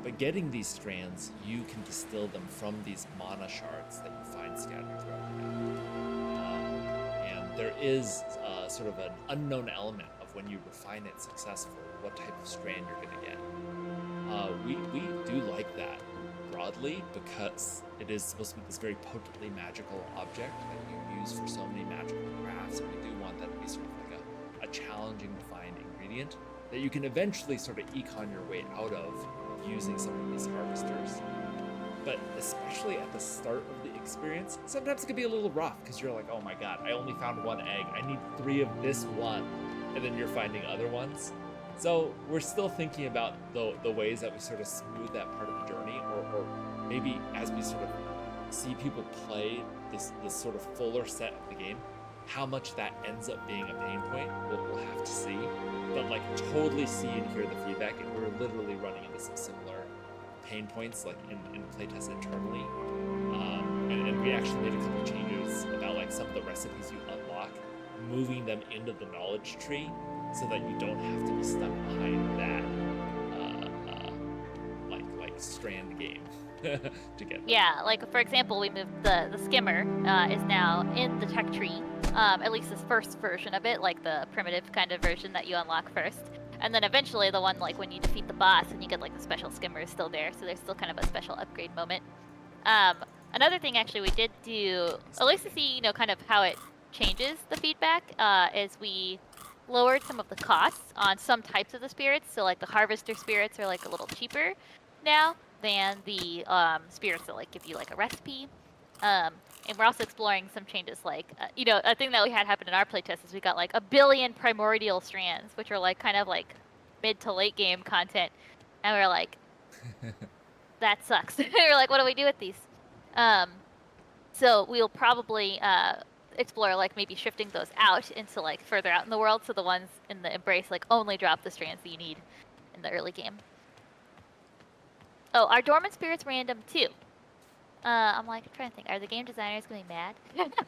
By getting these strands, you can distill them from these mana shards that you find scattered throughout the map. And there is sort of an unknown element of when you refine it successfully, what type of strand you're going to get. We do like that broadly because it is supposed to be this very potently magical object that you use for so many magical crafts, and we do want that to be sort of like a challenging to find ingredient that you can eventually sort of econ your way out of using some of these harvesters. But especially at the start of the experience, sometimes it can be a little rough because you're like, oh my god, I only found one egg. I need 3 of this one. And then you're finding other ones. So we're still thinking about the ways that we sort of smooth that part of the journey, or maybe as we sort of see people play this sort of fuller set of the game, how much that ends up being a pain point, we'll have to see. But like totally see and hear the feedback, and we're literally running into some similar pain points like in playtest internally. And we actually made a couple changes about like some of the recipes you unlock, moving them into the knowledge tree so that you don't have to be stuck behind that like strand game to get them. Yeah, like for example, we moved the skimmer is now in the tech tree, at least this first version of it, like the primitive kind of version that you unlock first. And then eventually the one like when you defeat the boss and you get like the special skimmer is still there, so there's still kind of a special upgrade moment. Another thing actually we did do, at least to see, kind of how it changes the feedback, is we lowered some of the costs on some types of the spirits. So like the harvester spirits are like a little cheaper now than the spirits that like give you like a recipe. And we're also exploring some changes like, a thing that we had happen in our playtest is we got like 1 billion primordial strands, which are like kind of like mid to late game content. And we were like, that sucks. We're like, what do we do with these? So we'll probably explore like maybe shifting those out into like further out in the world, so the ones in the embrace like only drop the strands that you need in the early game. Oh, our dormant spirit's random too. I'm like trying to think, are the game designers gonna be mad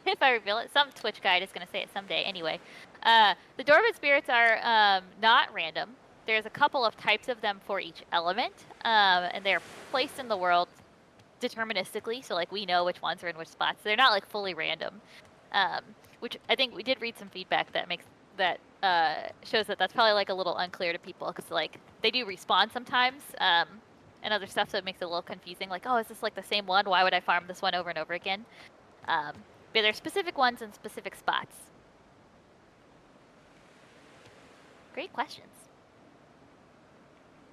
if I reveal it? Some Twitch guide is gonna say it someday. Anyway, the dormant spirits are not random. There's a couple of types of them for each element, and they're placed in the world deterministically, so like we know which ones are in which spots. They're not like fully random, which I think we did read some feedback that shows that that's probably like a little unclear to people, because like they do respawn sometimes, and other stuff, so it makes it a little confusing. Like, oh, is this like the same one? Why would I farm this one over and over again? But there's specific ones in specific spots. Great questions.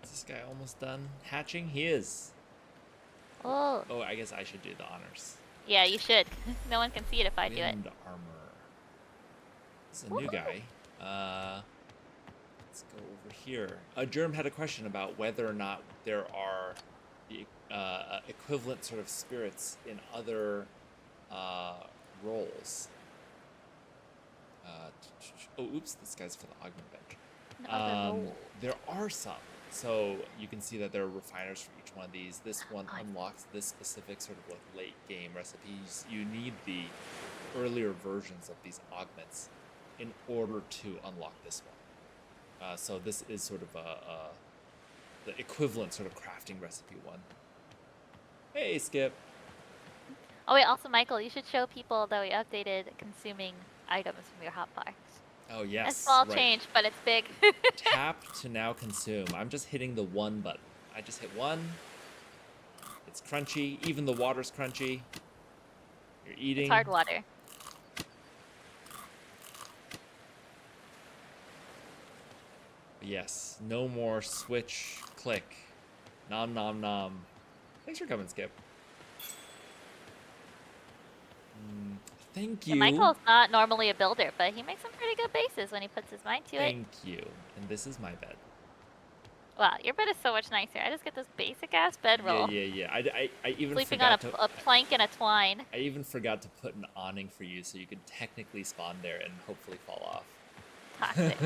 Is this guy almost done hatching? He is. Oh, I guess I should do the honors. yeah, you should. No one can see it if I do it. Wind armor. This is a new guy. Let's go over here. Germ had a question about whether or not there are the equivalent sort of spirits in other roles. Oops, this guy's for the augment bench. There are some. So you can see that there are refiners for each one of these. This one unlocks this specific sort of like late game recipes. You need the earlier versions of these augments in order to unlock this one. So this is sort of the equivalent sort of crafting recipe one. Hey, Skip. Oh wait, also Michael, you should show people that we updated consuming items from your hotbar. Oh yes, a small right. change, but it's big. Tap to now consume. I'm just hitting the 1 button. I just hit 1. It's crunchy. Even the water's crunchy. You're eating. It's hard water. Yes. No more switch click. Nom nom nom. Thanks for coming, Skip. Thank you. And Michael's not normally a builder, but he makes some pretty good bases when he puts his mind to it. Thank you. And this is my bed. Wow, your bed is so much nicer. I just get this basic ass bedroll. Yeah. I even Sleeping on forgot a plank and a twine. I even forgot to put an awning for you so you could technically spawn there and hopefully fall off. Toxic.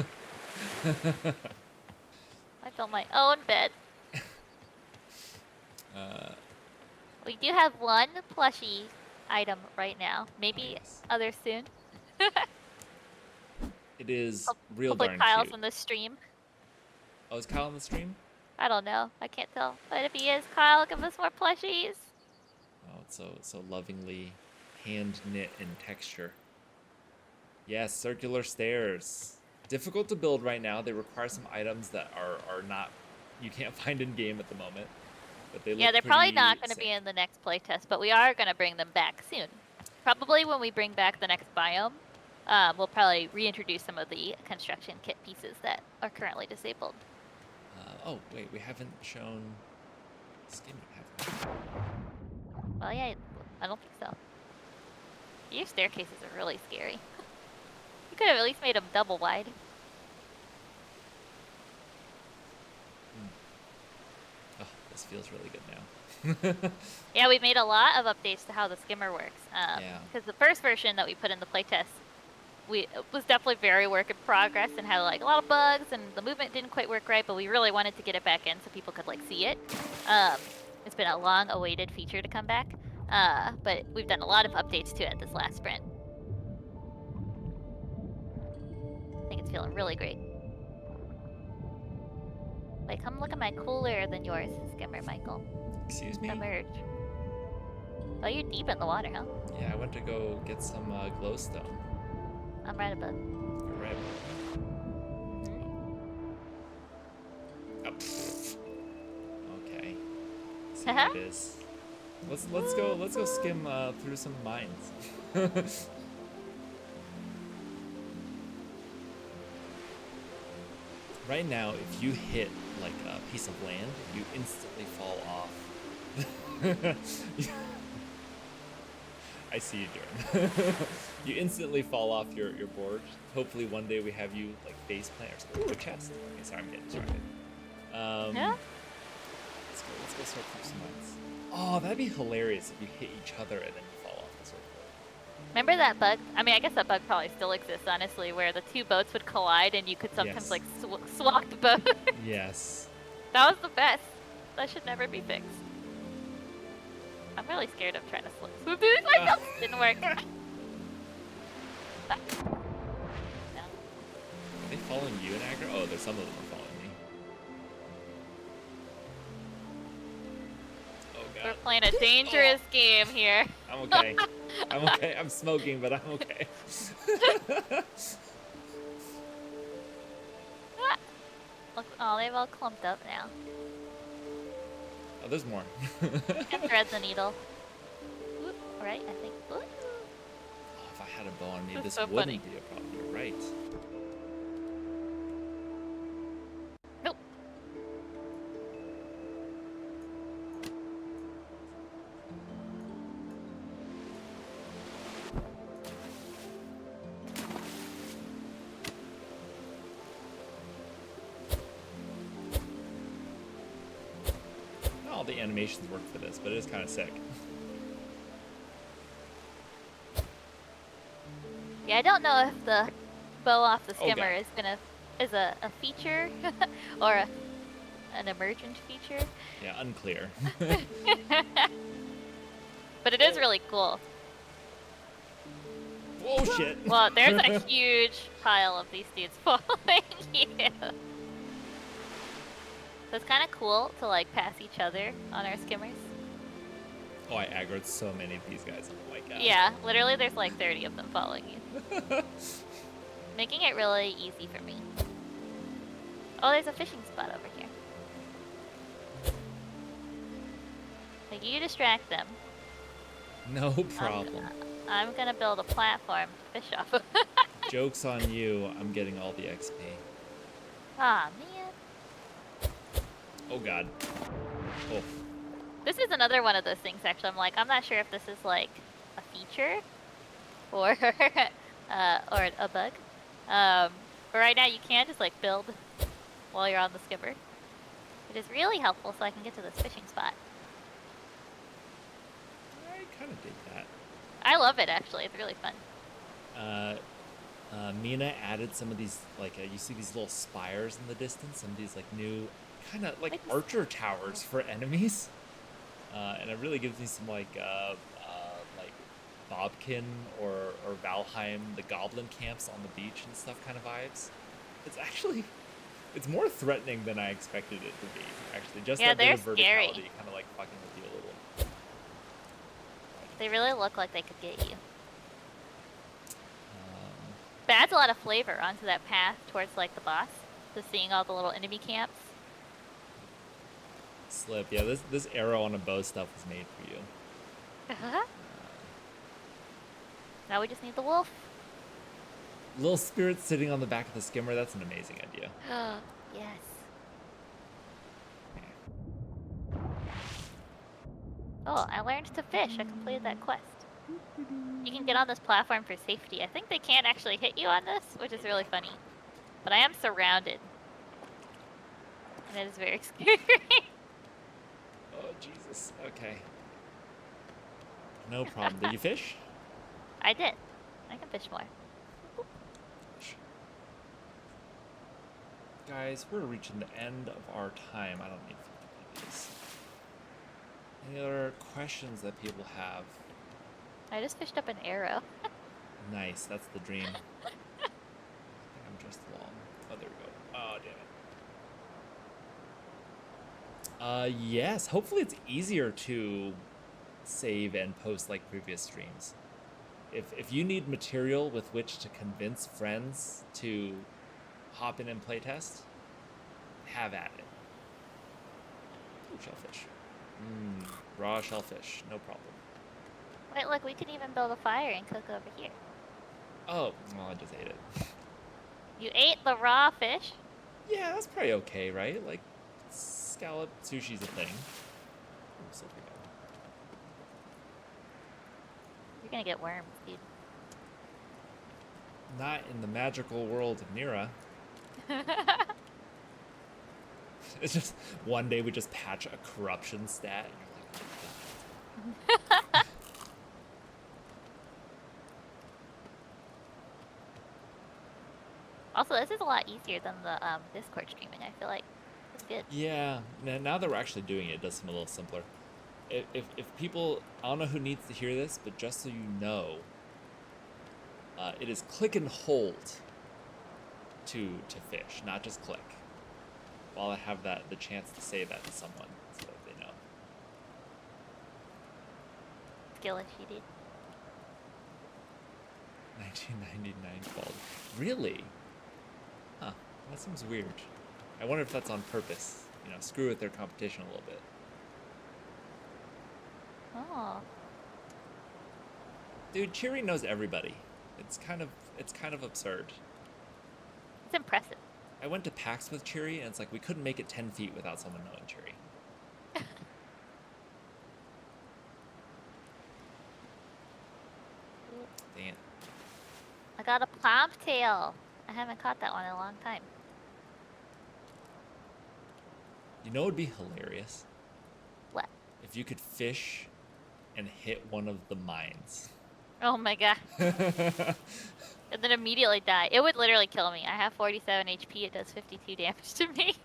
I built my own bed. We do have one plushie item right now. Maybe yes. others soon. It is real Hopefully darn Kyle's cute. in the stream. Oh, is Kyle on the stream? I don't know. I can't tell. But if he is, Kyle, give us more plushies. Oh, it's so lovingly hand knit in texture. Yes, circular stairs. Difficult to build right now. They require some items that are not you can't find in game at the moment. But they look Yeah, they're probably not going to sick. be in the next playtest, but we are going to bring them back soon. Probably when we bring back the next biome, we'll probably reintroduce some of the construction kit pieces that are currently disabled. Oh, wait, we haven't shown Skimming, have we? Well, yeah, I don't think so. Your staircases are really scary. You could have at least made them double wide. Oh, this feels really good now. Yeah, we made a lot of updates to how the skimmer works. Yeah. Because the first version that we put in the playtest, it was definitely very work in progress and had like a lot of bugs and the movement didn't quite work right, but we really wanted to get it back in so people could like see it. It's been a long-awaited feature to come back, but we've done a lot of updates to it this last sprint. I think it's feeling really great. Wait, come look at my cooler than yours, skimmer Michael. Excuse me? Emerge. Oh, you're deep in the water, huh? Yeah, I went to go get some glowstone. I'm right above. You're right. Mm-hmm. Oh, okay. See how it is. Let's go skim through some mines. Right now, if you hit like a piece of land, you instantly fall off. I see you, Jordan. You instantly fall off your board. Hopefully one day we have you like face plant or something. Ooh, a chest. Okay, sorry, I'm getting distracted. Yeah? Let's go sort through some mines. Oh, that'd be hilarious if you hit each other and then you fall off the sword. Remember that bug? I mean, I guess that bug probably still exists, honestly, where the two boats would collide and you could sometimes Yes. like swap the boat. Yes. That was the best. That should never be fixed. I'm really scared of trying to swim through this myself. Didn't work. No. Are they following you in aggro? Oh, there's some of them are following me. Oh god. We're playing a dangerous game here. I'm okay. I'm okay. I'm smoking, but I'm okay. Look, oh, they've all clumped up now. Oh, there's more. And thread the needle. Oop, right, I think. Oop. Oh, if I had a bow on me, That's this so wouldn't funny. be a problem. You're right. Nope. Not all the animations work for this, but it is kind of sick. Yeah, I don't know if the bow off the Oh, skimmer God. is a feature or an emergent feature. Yeah, unclear. But it is really cool. Whoa, shit. Well, there's a huge pile of these dudes following you. So it's kind of cool to like pass each other on our skimmers. Oh, I aggroed so many of these guys. Oh my god. Yeah, literally there's like 30 of them following you. Making it really easy for me. Oh, there's a fishing spot over here. Like, you distract them. No problem. I'm gonna build a platform to fish off of. Joke's on you. I'm getting all the XP. Aw, man. Oh god. Oh. This is another one of those things, actually. I'm not sure if this is like a feature or or a bug. But right now you can just like build while you're on the skipper. which is really helpful so I can get to this fishing spot. I kind of dig that. I love it, actually. It's really fun. Mina added some of these, like, you see these little spires in the distance, some of these, like, new kind of, like, archer towers for enemies. And it really gives me some, like Bobkin or Valheim, the goblin camps on the beach and stuff kind of vibes. It's actually, it's more threatening than I expected it to be, actually. Just Yeah, that bit they're of scary. verticality kind of, like, fucking with you a little. They really look like they could get you. But it adds a lot of flavor onto that path towards, like, the boss. Just seeing all the little enemy camps. Slip. Yeah, this arrow on a bow stuff was made for you. Now we just need the wolf. Little spirit sitting on the back of the skimmer, that's an amazing idea. Yes. Oh, I learned to fish. I completed that quest. You can get on this platform for safety. I think they can't actually hit you on this, which is really funny. But I am surrounded. And it is very scary. Oh, Jesus. Okay. No problem. Did you fish? I did. I can fish more. Guys, we're reaching the end of our time. I don't need 50 of these. Any other questions that people have? I just fished up an arrow. Nice, that's the dream. I think I'm just long. Oh, there we go. Oh, damn it. Yes, hopefully it's easier to save and post like previous streams. If you need material with which to convince friends to hop in and playtest, have at it. Ooh, shellfish. Raw shellfish, no problem. Wait, look, we can even build a fire and cook over here. Oh, well, I just ate it. You ate the raw fish? Yeah, that's probably okay, right? Like, scallop sushi's a thing. Ooh, silver go. You're gonna get worms, dude. Not in the magical world of Nera. It's just one day we just patch a corruption stat. And you're like, oh, God. Also, this is a lot easier than the Discord streaming, I feel like. It's good. Yeah, now that we're actually doing it, it does seem a little simpler. If people, I don't know who needs to hear this, but just so you know, it is click and hold to fish, not just click. While I have the chance to say that to someone, so that they know. Skill issue, dude. 1999 called. Really? Huh. That seems weird. I wonder if that's on purpose. You know, screw with their competition a little bit. Oh. Dude, Cheery knows everybody. It's kind of absurd. It's impressive. I went to PAX with Cheery, and it's like we couldn't make it 10 feet without someone knowing Cheery. Damn. I got a palmtail. I haven't caught that one in a long time. You know what would be hilarious? What? If you could fish and hit one of the mines. Oh my god. And then immediately die. It would literally kill me. I have 47 HP. It does 52 damage to me.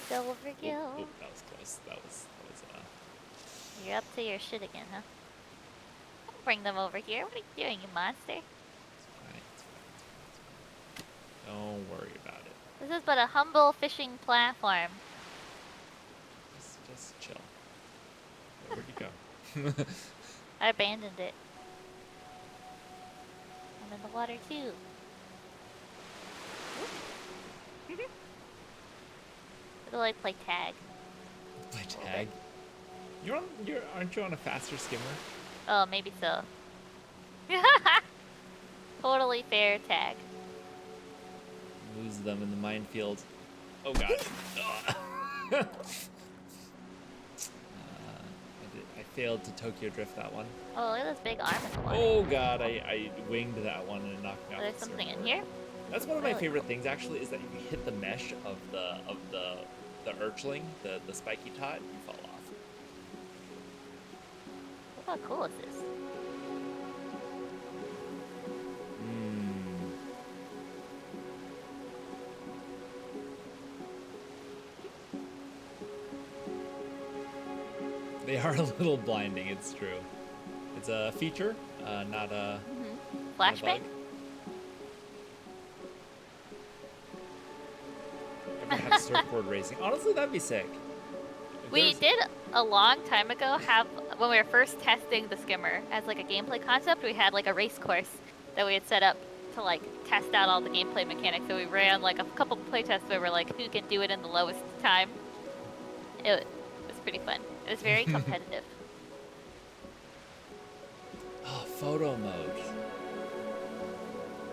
Silver gill. Oh, that was close. That was You're up to your shit again, huh? Don't bring them over here. What are you doing, you monster? It's fine. Don't worry about it. This is but a humble fishing platform. Just chill. Where'd you go? I abandoned it. I'm in the water too. It'll like play tag. Play tag? Aren't you on a faster skimmer? Oh, maybe so. Totally fair tag. Lose them in the minefield. Oh god. I failed to Tokyo Drift that one. Oh, look at this big arm in the water. Oh god, I winged that one and knocked me off. There's the something in surfboard. here? That's one of my Really favorite cool. things actually, is that if you hit the mesh of the Urchling, the spiky tot, you fall off. How cool is this? They are a little blinding, it's true. It's a feature, not a Flashbang? Ever have surfboard racing? Honestly, that'd be sick. We did a long time ago have, when we were first testing the skimmer as like a gameplay concept, we had like a race course that we had set up to like test out all the gameplay mechanics. So we ran like a couple playtests where we're like, who can do it in the lowest time. It was pretty fun. It was very competitive. Oh, photo mode.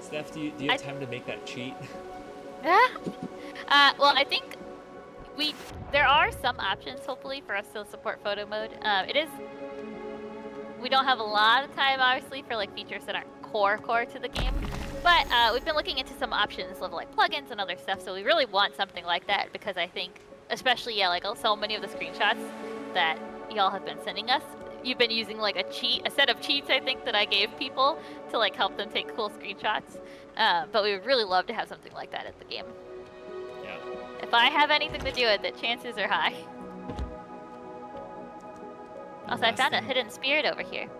Steph, do you have time to make that cheat? Well, I think there are some options, hopefully, for us to support photo mode. We don't have a lot of time, obviously, for like features that aren't core to the game, but we've been looking into some options of like plugins and other stuff. So we really want something like that because I think, especially so many of the screenshots that y'all have been sending us, you've been using like a set of cheats, I think, that I gave people to like help them take cool screenshots. But we would really love to have something like that at the game. Yeah. If I have anything to do with it, chances are high. Also, I found a hidden spirit over here.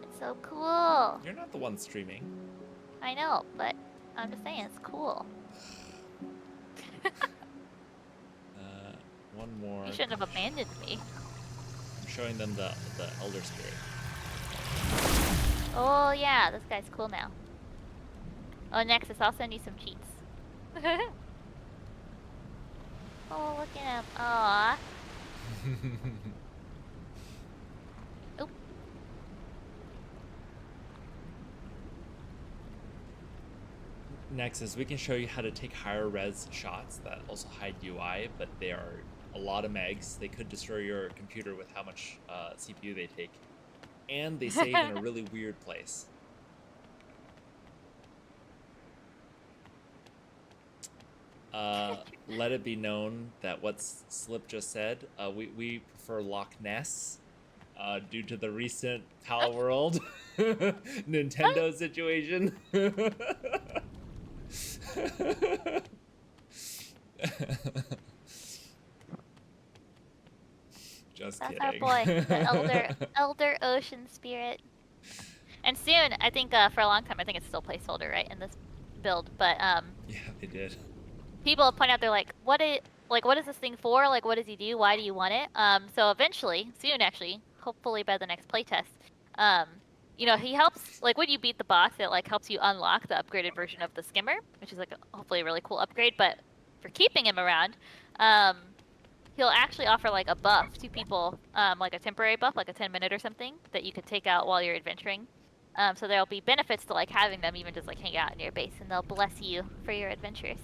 It's so cool. You're not the one streaming. I know, but I'm just saying it's cool. One more. You shouldn't have abandoned me. I'm showing them the elder spirit. Oh yeah, this guy's cool now. Oh, Nexus, I'll send you some cheats. Oh, look at him. Aww. Oop. Nexus, we can show you how to take higher res shots that also hide UI, but they are a lot of megs. They could destroy your computer with how much CPU they take. And they save in a really weird place. Let it be known that what Slip just said, we prefer Loch Ness due to the recent Pal World Nintendo situation. Just That's kidding. our boy, the elder ocean spirit. And soon, I think for a long time, I think it's still placeholder, right, in this build. But yeah, they did. People point out, they're like, what is this thing for? Like, what does he do? Why do you want it? So eventually, soon actually, hopefully by the next playtest, he helps, like when you beat the boss, it like helps you unlock the upgraded version of the skimmer, which is like hopefully a really cool upgrade. But for keeping him around, he'll actually offer like a buff to people, like a temporary buff, like a 10-minute or something that you could take out while you're adventuring. So there'll be benefits to like having them even just like hang out in your base, and they'll bless you for your adventures.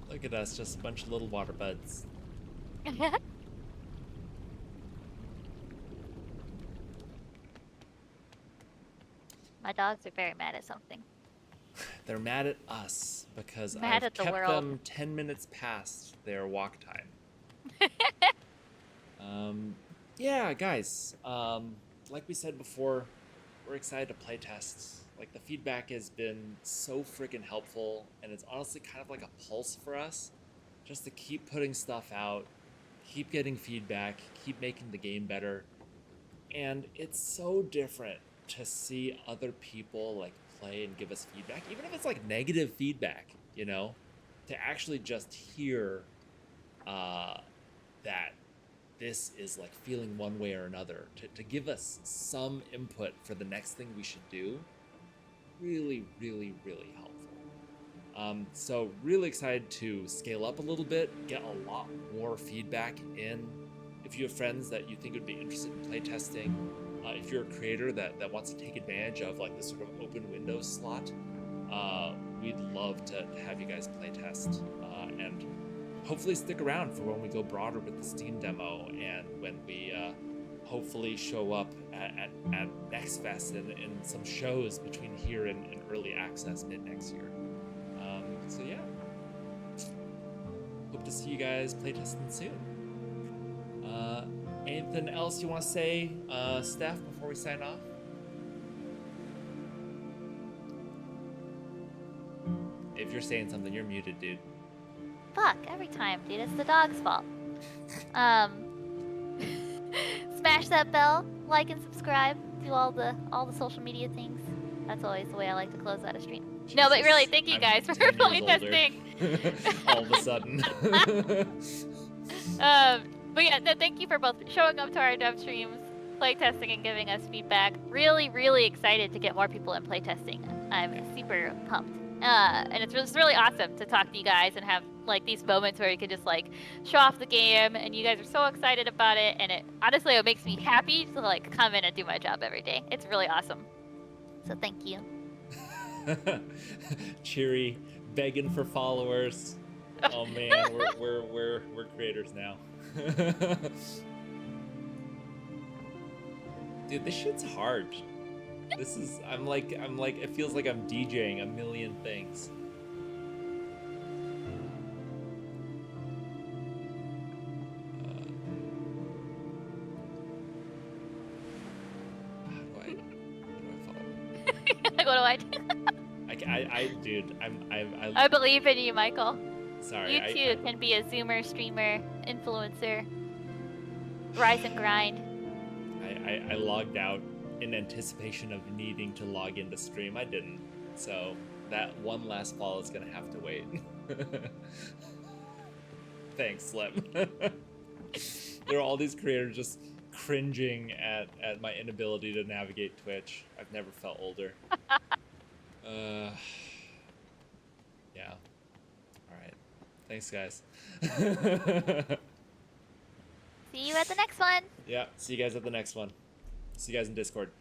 Look at us, just a bunch of little water buds. My dogs are very mad at something. They're mad at us because Mad I've at the kept world. them 10 minutes past their walk time. Yeah, guys, like we said before, we're excited to play test. Like, the feedback has been so freaking helpful, and it's honestly kind of like a pulse for us, just to keep putting stuff out, keep getting feedback, keep making the game better. And it's so different to see other people like play and give us feedback, even if it's like negative feedback, to actually just hear that this is like feeling one way or another, to give us some input for the next thing we should do. Really, really, really helpful. So really excited to scale up a little bit, get a lot more feedback in. If you have friends that you think would be interested in playtesting, if you're a creator that wants to take advantage of like this sort of open window slot, we'd love to have you guys playtest. And hopefully stick around for when we go broader with the Steam demo and when we hopefully show up at Next Fest and some shows between here and early access mid next year. So yeah, hope to see you guys playtesting soon. Anything else you want to say, Steph, before we sign off? If you're saying something, you're muted, dude. Fuck, every time, dude. It's the dog's fault. Smash that bell, like and subscribe, do all the social media things. That's always the way I like to close out a stream. Jesus, no, but really, thank you I'm guys for 10 years playtesting. All of a sudden. But yeah, no, thank you for both showing up to our dev streams, playtesting, and giving us feedback. Really, really excited to get more people in playtesting. I'm super pumped. And it's just really awesome to talk to you guys and have like these moments where we can just like show off the game, and you guys are so excited about it, and it makes me happy to like come in and do my job every day. It's really awesome. So thank you. Cheery, begging for followers. Oh man, we're creators now. Dude, this shit's hard. This is I'm like it feels like I'm DJing a million things. How do I follow? Like, what do I do? Dude, I believe in you, Michael. Sorry. You too can be a Zoomer, streamer, influencer. Rise and grind. I logged out in anticipation of needing to log into stream. I didn't. So that one last fall is gonna have to wait. Thanks, Slim. There are all these creators just cringing at my inability to navigate Twitch. I've never felt older. Yeah. All right. Thanks, guys. See you at the next one. Yeah, see you guys at the next one. See you guys in Discord.